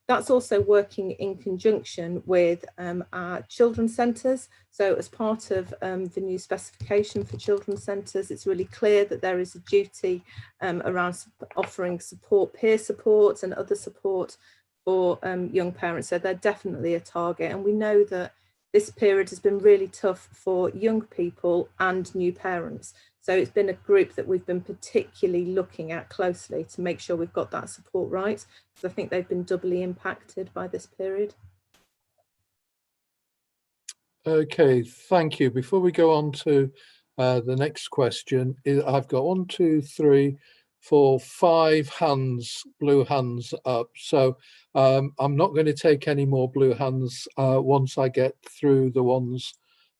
That's also working in conjunction with our children's centres. So as part of the new specification for children's centres, it's really clear that there is a duty around offering support, peer support and other support for young parents. So they're definitely a target. And we know that this period has been really tough for young people and new parents. So it's been a group that we've been particularly looking at closely to make sure we've got that support right, because I think they've been doubly impacted by this period. Okay, thank you. Before we go on to the next question, I've got 1, 2, 3, 4, 5 hands, blue hands up. So I'm not going to take any more blue hands once I get through the ones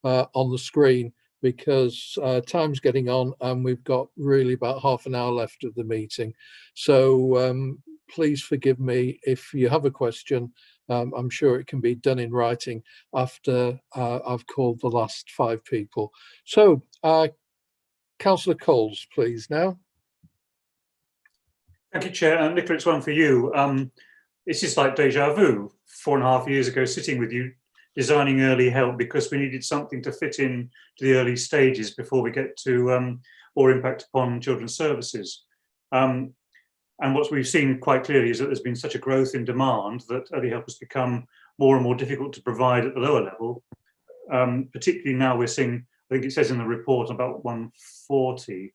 on the screen, because time's getting on and we've got really about half an hour left of the meeting. So please forgive me if you have a question. I'm sure it can be done in writing after I've called the last 5 people. So Councillor Coles, please now. Thank you, Chair. Nicola, it's one for you. It's just like deja vu. 4.5 years ago, sitting with you, designing early help because we needed something to fit in to the early stages before we get to more impact upon children's services. And what we've seen quite clearly is that there's been such a growth in demand that early help has become more and more difficult to provide at the lower level. Particularly now we're seeing, I think it says in the report about 140,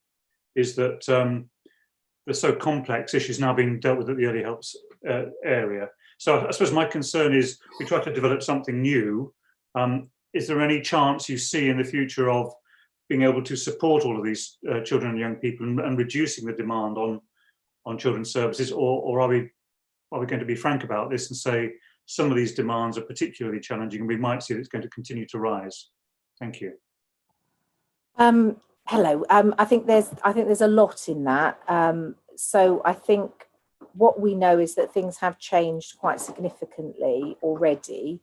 is that there's so complex issues now being dealt with at the early helps area. So I suppose my concern is we try to develop something new. Is there any chance you see in the future of being able to support all of these children and young people and reducing the demand on children's services, or are we going to be frank about this and say some of these demands are particularly challenging and we might see that it's going to continue to rise? Thank you. Hello. I think there's a lot in that. So I think what we know is that things have changed quite significantly already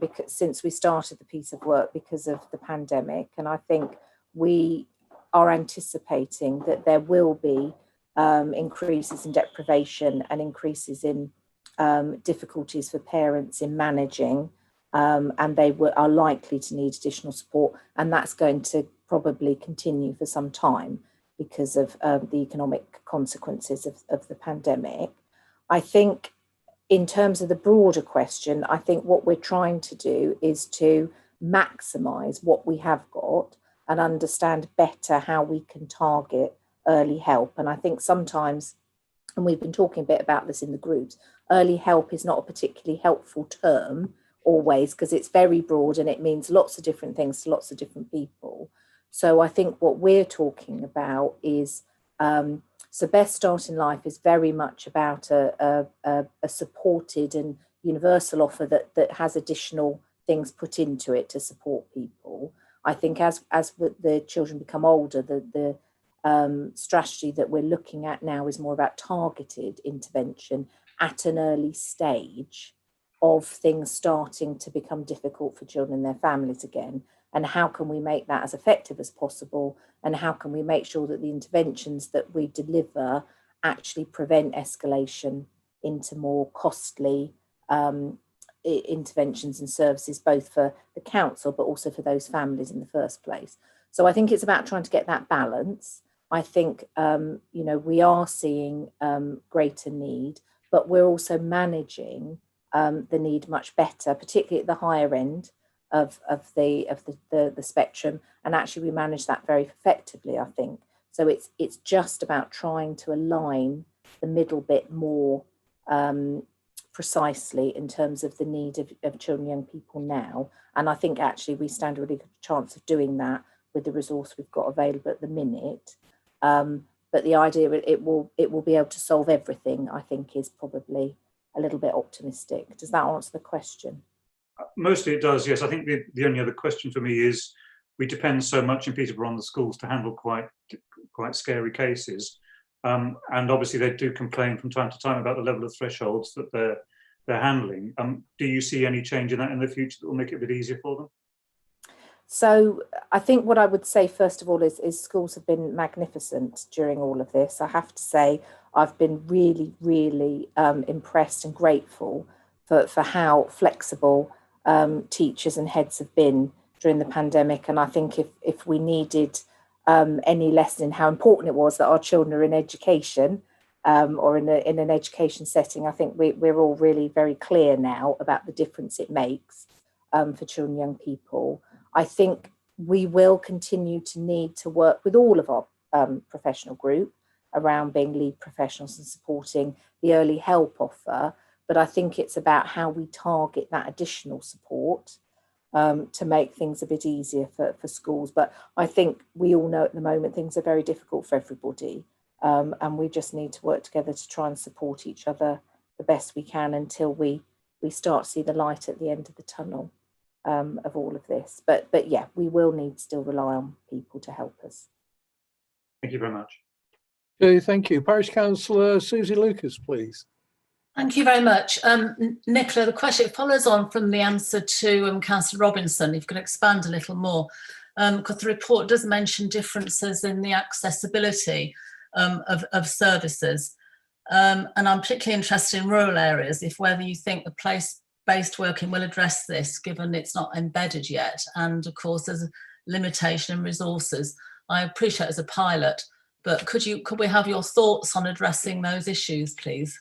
because since we started the piece of work because of the pandemic, and I think we are anticipating that there will be increases in deprivation and increases in difficulties for parents in managing, and they are likely to need additional support, and that's going to probably continue for some time because of the economic consequences of the pandemic. I think in terms of the broader question, I think what we're trying to do is to maximise what we have got and understand better how we can target early help. And I think sometimes, and we've been talking a bit about this in the groups, early help is not a particularly helpful term always because it's very broad and it means lots of different things to lots of different people. So I think what we're talking about is, so Best Start in Life is very much about a supported and universal offer that has additional things put into it to support people. I think as the children become older, the strategy that we're looking at now is more about targeted intervention at an early stage of things starting to become difficult for children and their families again. And how can we make that as effective as possible? And how can we make sure that the interventions that we deliver actually prevent escalation into more costly interventions and services, both for the council, but also for those families in the first place. So I think it's about trying to get that balance. I think, we are seeing greater need, but we're also managing the need much better, particularly at the higher end of the spectrum, and actually we manage that very effectively, I think. So it's just about trying to align the middle bit more precisely in terms of the need of children and young people now, and I think actually we stand a really good chance of doing that with the resource we've got available at the minute. But the idea it will be able to solve everything, I think, is probably a little bit optimistic. Does that answer the question? Mostly it does, yes. I think the only other question for me is we depend so much in Peterborough on the schools to handle quite scary cases. And obviously they do complain from time to time about the level of thresholds that they're handling. Do you see any change in that in the future that will make it a bit easier for them? So I think what I would say first of all is schools have been magnificent during all of this. I have to say I've been really, really impressed and grateful for how flexible teachers and heads have been during the pandemic. And I think if we needed any lesson in how important it was that our children are in education or in an education setting, I think we're all really very clear now about the difference it makes for children and young people. I think we will continue to need to work with all of our professional group around being lead professionals and supporting the early help offer. But I think it's about how we target that additional support to make things a bit easier for schools. But I think we all know at the moment things are very difficult for everybody. And we just need to work together to try and support each other the best we can until we start to see the light at the end of the tunnel of all of this. But yeah, we will need to still rely on people to help us. Thank you very much. Okay, thank you. Parish Councillor Susie Lucas, please. Thank you very much. Nicola, the question follows on from the answer to Councillor Robinson. If you could expand a little more, because the report does mention differences in the accessibility of services. And I'm particularly interested in rural areas, whether you think the place-based working will address this, given it's not embedded yet. And of course, there's a limitation in resources. I appreciate as a pilot, but could we have your thoughts on addressing those issues, please?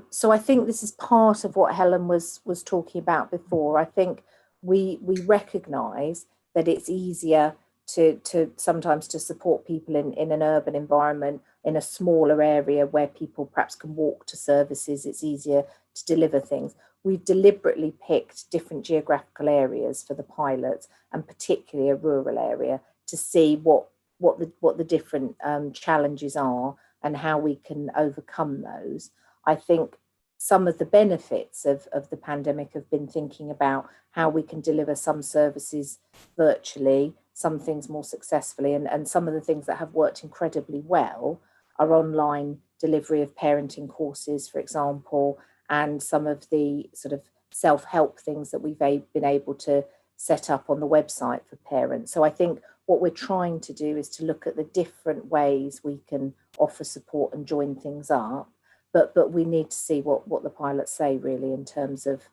So I think this is part of what Helen was talking about before. I think we recognise that it's easier to sometimes to support people in an urban environment, in a smaller area where people perhaps can walk to services. It's easier to deliver things. We've deliberately picked different geographical areas for the pilots, and particularly a rural area, to see what the different challenges are and how we can overcome those. I think some of the benefits of the pandemic have been thinking about how we can deliver some services virtually, some things more successfully, and some of the things that have worked incredibly well are online delivery of parenting courses, for example, and some of the sort of self-help things that we've been able to set up on the website for parents. So I think what we're trying to do is to look at the different ways we can offer support and join things up. But we need to see what the pilots say really in terms of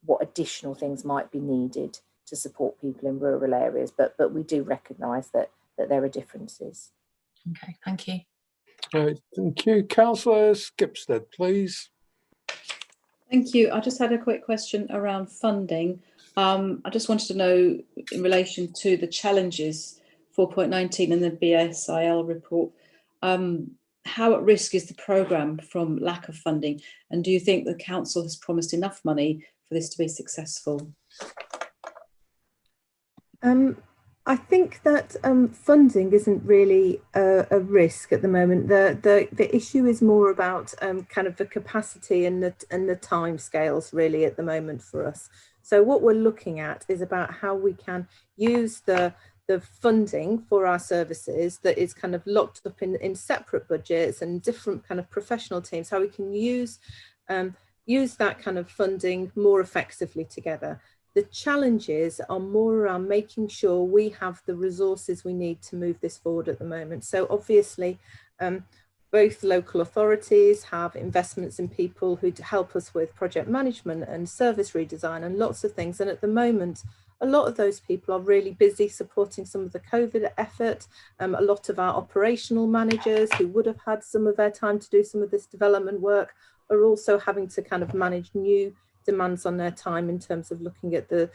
what additional things might be needed to support people in rural areas. But we do recognise that there are differences. Okay, thank you. Thank you. Councillor Skipstead, please. Thank you. I just had a quick question around funding. I just wanted to know in relation to the challenges 4.19 in the BSIL report, how at risk is the programme from lack of funding? And do you think the council has promised enough money for this to be successful? I think that funding isn't really a risk at the moment. The issue is more about kind of the capacity and the time scales really at the moment for us. So what we're looking at is about how we can use the funding for our services that is kind of locked up in separate budgets and different kind of professional teams, how we can use that kind of funding more effectively together. The challenges are more around making sure we have the resources we need to move this forward at the moment. So obviously, both local authorities have investments in people who help us with project management and service redesign and lots of things. And at the moment, a lot of those people are really busy supporting some of the COVID effort. A lot of our operational managers who would have had some of their time to do some of this development work are also having to kind of manage new demands on their time in terms of looking at the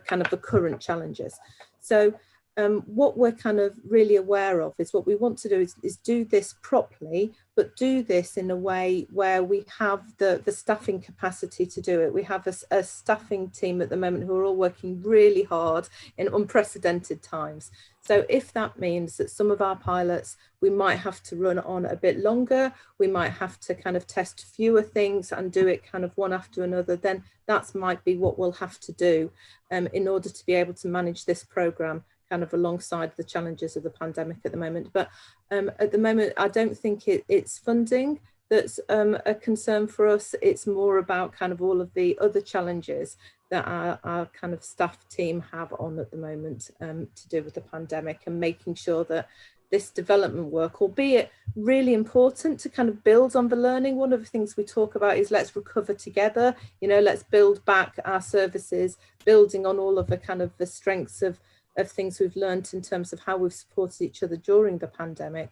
kind of the current challenges. So what we're kind of really aware of is what we want to do is do this properly, but do this in a way where we have the staffing capacity to do it. We have a staffing team at the moment who are all working really hard in unprecedented times. So if that means that some of our pilots, we might have to run on a bit longer, we might have to kind of test fewer things and do it kind of one after another, then that might be what we'll have to do in order to be able to manage this programme kind of alongside the challenges of the pandemic at the moment. But at the moment, I don't think it's funding that's a concern for us. It's more about kind of all of the other challenges that our kind of staff team have on at the moment to do with the pandemic, and making sure that this development work, albeit really important to kind of build on the learning. One of the things we talk about is let's recover together, you know, let's build back our services, building on all of the kind of the strengths of things we've learned in terms of how we've supported each other during the pandemic.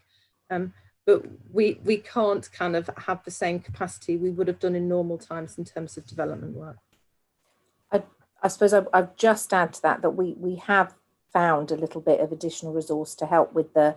But we can't kind of have the same capacity we would have done in normal times in terms of development work. I suppose I've just add to that we have found a little bit of additional resource to help with the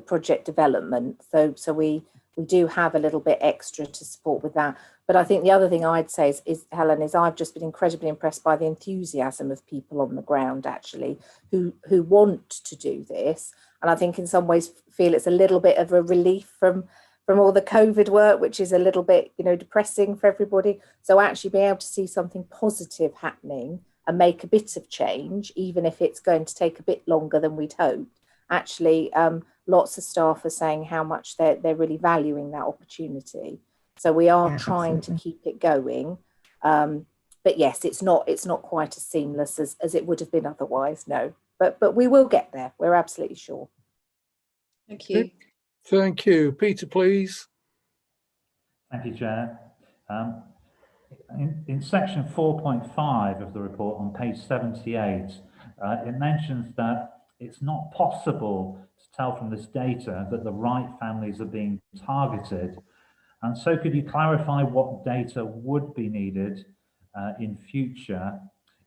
project development. So we do have a little bit extra to support with that. But I think the other thing I'd say is Helen, is I've just been incredibly impressed by the enthusiasm of people on the ground actually who want to do this. And I think in some ways feel it's a little bit of a relief from all the COVID work, which is a little bit, you know, depressing for everybody. So actually being able to see something positive happening and make a bit of change, even if it's going to take a bit longer than we'd hoped. Actually, lots of staff are saying how much they're really valuing that opportunity. So we are trying to keep it going. But yes, it's not quite as seamless as it would have been otherwise, no. But we will get there, we're absolutely sure. Thank you. Thank you. Peter, please. Thank you, Chair. In section 4.5 of the report on page 78, it mentions that it's not possible to tell from this data that the right families are being targeted. And so could you clarify what data would be needed in future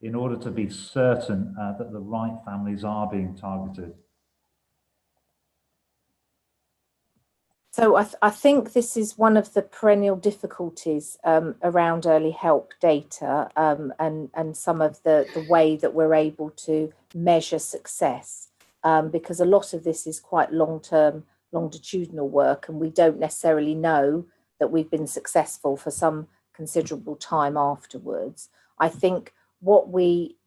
in order to be certain that the right families are being targeted? So I think this is one of the perennial difficulties around early help data and some of the way that we're able to measure success, because a lot of this is quite long-term, longitudinal work, and we don't necessarily know that we've been successful for some considerable time afterwards. I think what we've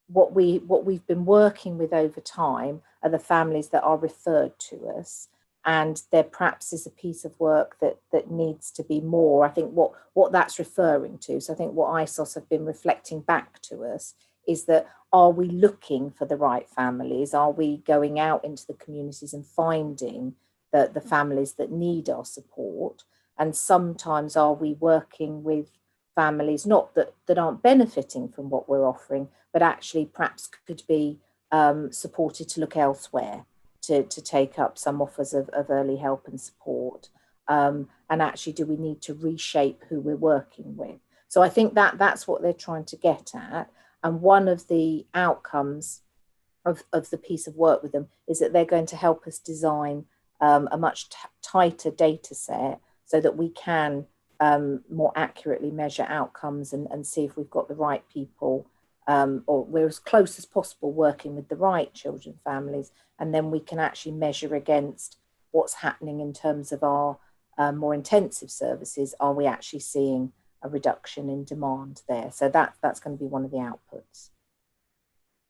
been working with over time are the families that are referred to us. And there perhaps is a piece of work that needs to be more. I think what that's referring to, so I think what ISOS have been reflecting back to us is that, are we looking for the right families? Are we going out into the communities and finding the families that need our support? And sometimes are we working with families, not that aren't benefiting from what we're offering, but actually perhaps could be supported to look elsewhere, to take up some offers of early help and support. And actually, do we need to reshape who we're working with? So I think that's what they're trying to get at. And one of the outcomes of the piece of work with them is that they're going to help us design a much tighter data set so that we can more accurately measure outcomes and see if we've got the right people, or we're as close as possible working with the right children families, and then we can actually measure against what's happening in terms of our more intensive services. Are we actually seeing a reduction in demand there? So that's going to be one of the outputs.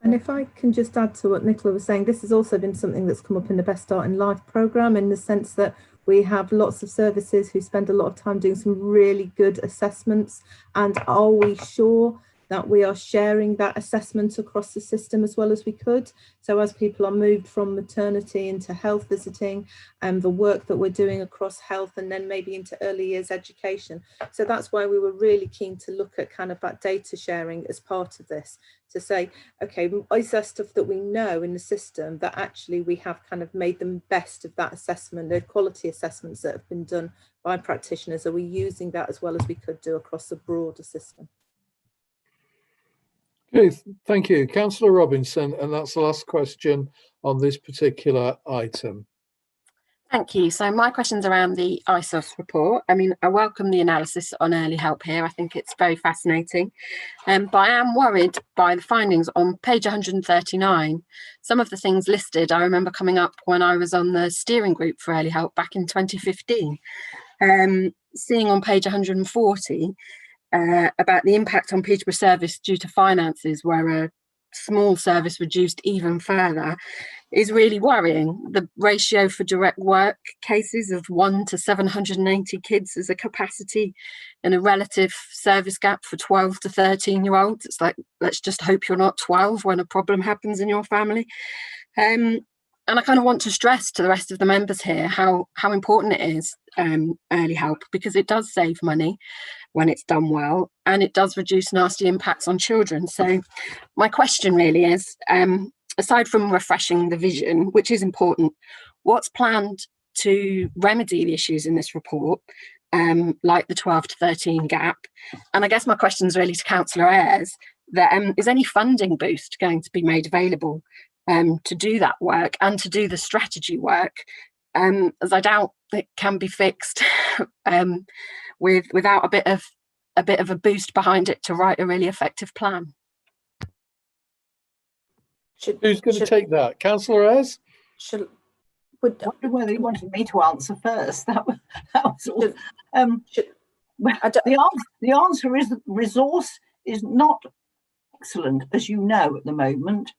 And if I can just add to what Nicola was saying, this has also been something that's come up in the Best Start in Life programme, in the sense that we have lots of services who spend a lot of time doing some really good assessments. And are we sure that we are sharing that assessment across the system as well as we could? So as people are moved from maternity into health visiting, and the work that we're doing across health, and then maybe into early years education. So that's why we were really keen to look at kind of that data sharing as part of this, to say, okay, is there stuff that we know in the system that actually we have kind of made them best of that assessment, the quality assessments that have been done by practitioners? Are we using that as well as we could do across the broader system? Okay, thank you. Councillor Robinson, and that's the last question on this particular item? Thank you. So my question's around the ISOS report. I mean, I welcome the analysis on early help here. I think it's very fascinating. But I am worried by the findings on page 139. Some of the things listed, I remember coming up when I was on the steering group for early help back in 2015. Seeing on page 140 about the impact on Peterborough service due to finances, where a small service reduced even further, is really worrying. The ratio for direct work cases of 1 to 780 kids as a capacity and a relative service gap for 12 to 13-year-olds. It's like, let's just hope you're not 12 when a problem happens in your family. And I kind of want to stress to the rest of the members here how important it is, early help, because it does save money when it's done well, and it does reduce nasty impacts on children. So my question really is, aside from refreshing the vision, which is important, what's planned to remedy the issues in this report, like the 12 to 13 gap? And I guess my question is really to Councillor Ayres, that is any funding boost going to be made available to do that work and to do the strategy work, as I doubt it can be fixed without a bit of a boost behind it to write a really effective plan. Who's going to take that? Councillor Ayres? Whether he wanted me to answer first. That was all. The answer is that resource is not excellent, as you know, at the moment.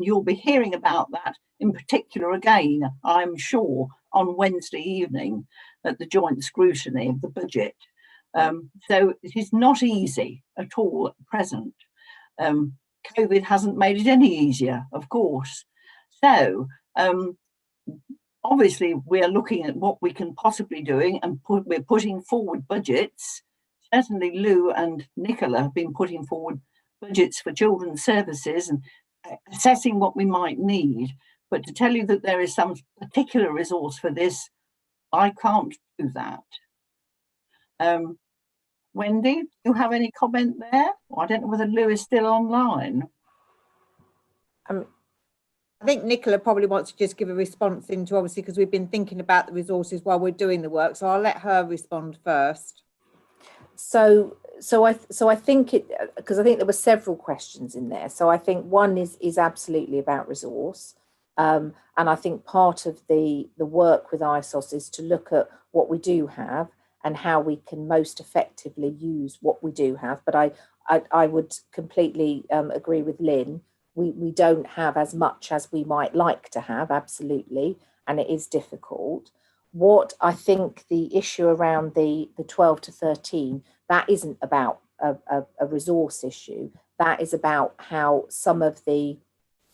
You'll be hearing about that in particular again, I'm sure, on Wednesday evening at the joint scrutiny of the budget. So it is not easy at all at present. COVID hasn't made it any easier, of course. So obviously we are looking at what we can possibly do, and we're putting forward budgets. Certainly Lou and Nicola have been putting forward budgets for children's services and assessing what we might need. But to tell you that there is some particular resource for this, I can't do that. Wendy, do you have any comment there? I don't know whether Lou is still online. I think Nicola probably wants to just give a response into, obviously, because we've been thinking about the resources while we're doing the work. So I'll let her respond first. So I think because I think there were several questions in there. So I think one is absolutely about resource. And I think part of the work with ISOS is to look at what we do have and how we can most effectively use what we do have. But I would completely agree with Lynn. We don't have as much as we might like to have, absolutely, and it is difficult. What I think the issue around the 12 to 13, that isn't about a resource issue. That is about how some of the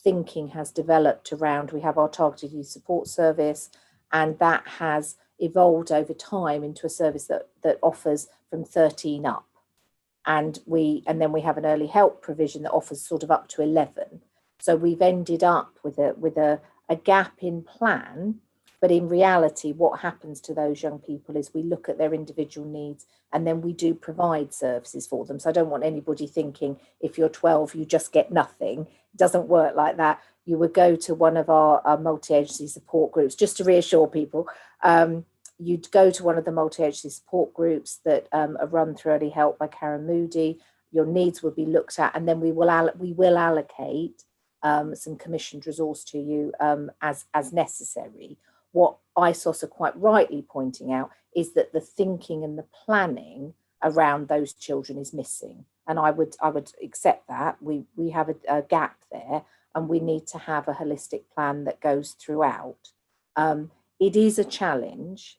thinking has developed around, we have our targeted youth support service, and that has evolved over time into a service that offers from 13 up. And then we have an early help provision that offers sort of up to 11. So we've ended up with a gap in plan, but in reality, what happens to those young people is we look at their individual needs and then we do provide services for them. So I don't want anybody thinking if you're 12, you just get nothing. It doesn't work like that. You would go to one of our multi-agency support groups, just to reassure people. You'd go to one of the multi-agency support groups that are run through Early Help by Karen Moody. Your needs will be looked at, and then we will allocate some commissioned resource to you as necessary. What ISOS are quite rightly pointing out is that the thinking and the planning around those children is missing, and I would accept that we have a gap there, and we need to have a holistic plan that goes throughout. It is a challenge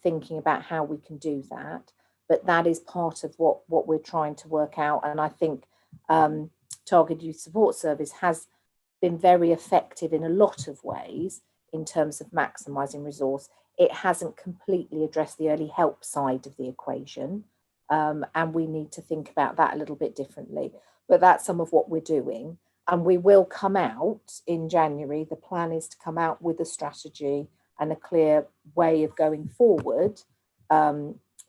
thinking about how we can do that, but that is part of what we're trying to work out. And I think Targeted Youth Support Service has been very effective in a lot of ways in terms of maximising resource. It hasn't completely addressed the early help side of the equation, and we need to think about that a little bit differently. But that's some of what we're doing, and we will come out in January. The plan is to come out with a strategy and a clear way of going forward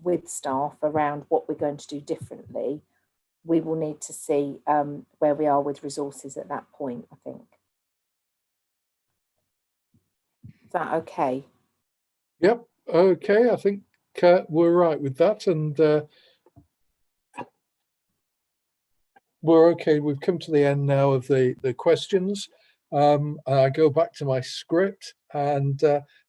with staff around what we're going to do differently. We will need to see where we are with resources at that point, I think. Is that okay? Yep. Okay. I think we're right with that, and we're okay. We've come to the end now of the questions. I go back to my script, and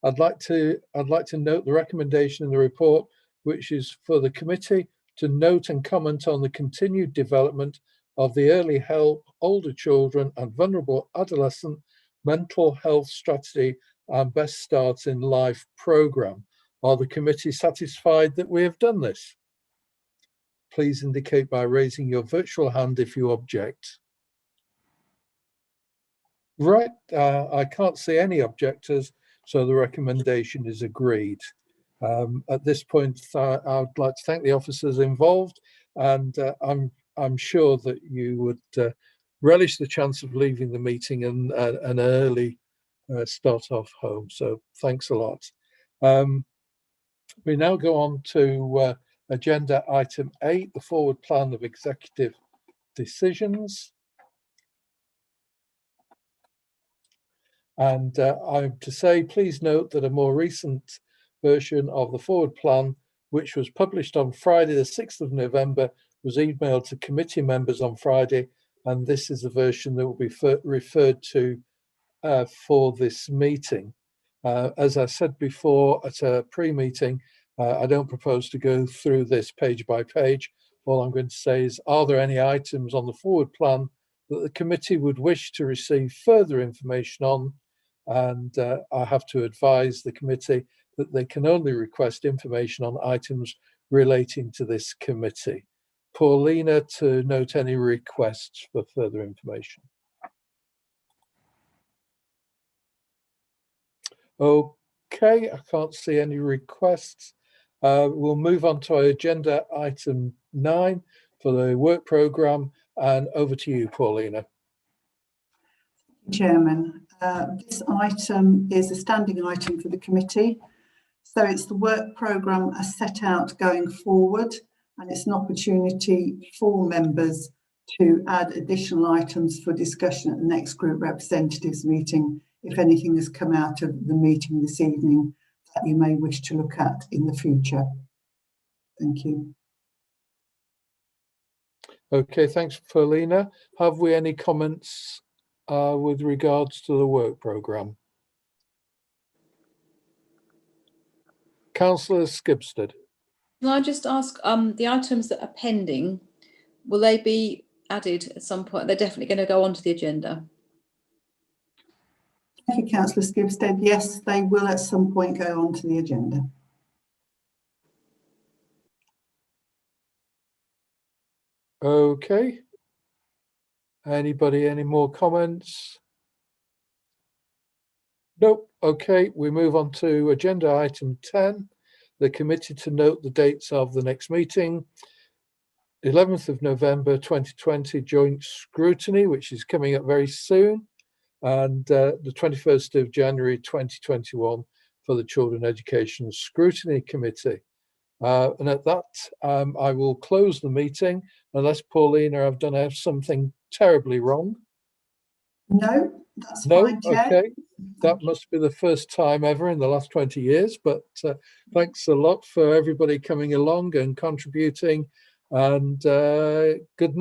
I'd like to note the recommendation in the report, which is for the committee to note and comment on the continued development of the early help, older children and vulnerable adolescent mental health strategy and best starts in life programme. Are the committee satisfied that we have done this? Please indicate by raising your virtual hand if you object. Right, I can't see any objectors, so the recommendation is agreed. At this point, I would like to thank the officers involved, and I'm sure that you would relish the chance of leaving the meeting and an early start off home. So thanks a lot. We now go on to agenda item 8, the forward plan of executive decisions. And I'm to say, please note that a more recent version of the forward plan, which was published on Friday, the 6th of November, was emailed to committee members on Friday. And this is the version that will be referred to for this meeting. As I said before at a pre-meeting, I don't propose to go through this page by page. All I'm going to say is, are there any items on the forward plan that the committee would wish to receive further information on? And I have to advise the committee that they can only request information on items relating to this committee. Paulina, to note any requests for further information. Okay, I can't see any requests. We'll move on to our agenda item 9 for the work programme, and over to you, Paulina. Chairman, this item is a standing item for the committee. So it's the work programme as set out going forward, and it's an opportunity for members to add additional items for discussion at the next group representatives meeting, if anything has come out of the meeting this evening that you may wish to look at in the future. Thank you. Okay, thanks, Paulina. Have we any comments with regards to the work programme? Councillor Skibsted. Can I just ask, the items that are pending, will they be added at some point? They're definitely going to go onto the agenda. Thank you, Councillor Skibsted. Yes, they will at some point go onto the agenda. Okay. Anybody, any more comments? Nope. Okay, we move on to agenda item 10, the committee to note the dates of the next meeting. 11th of November 2020, joint scrutiny, which is coming up very soon, and the 21st of January 2021 for the Children Education Scrutiny Committee. And at that, I will close the meeting, unless, Paulina, I've done something terribly wrong. No, that's no? Fine, Chair. Okay, that must be the first time ever in the last 20 years, but thanks a lot for everybody coming along and contributing, and good night.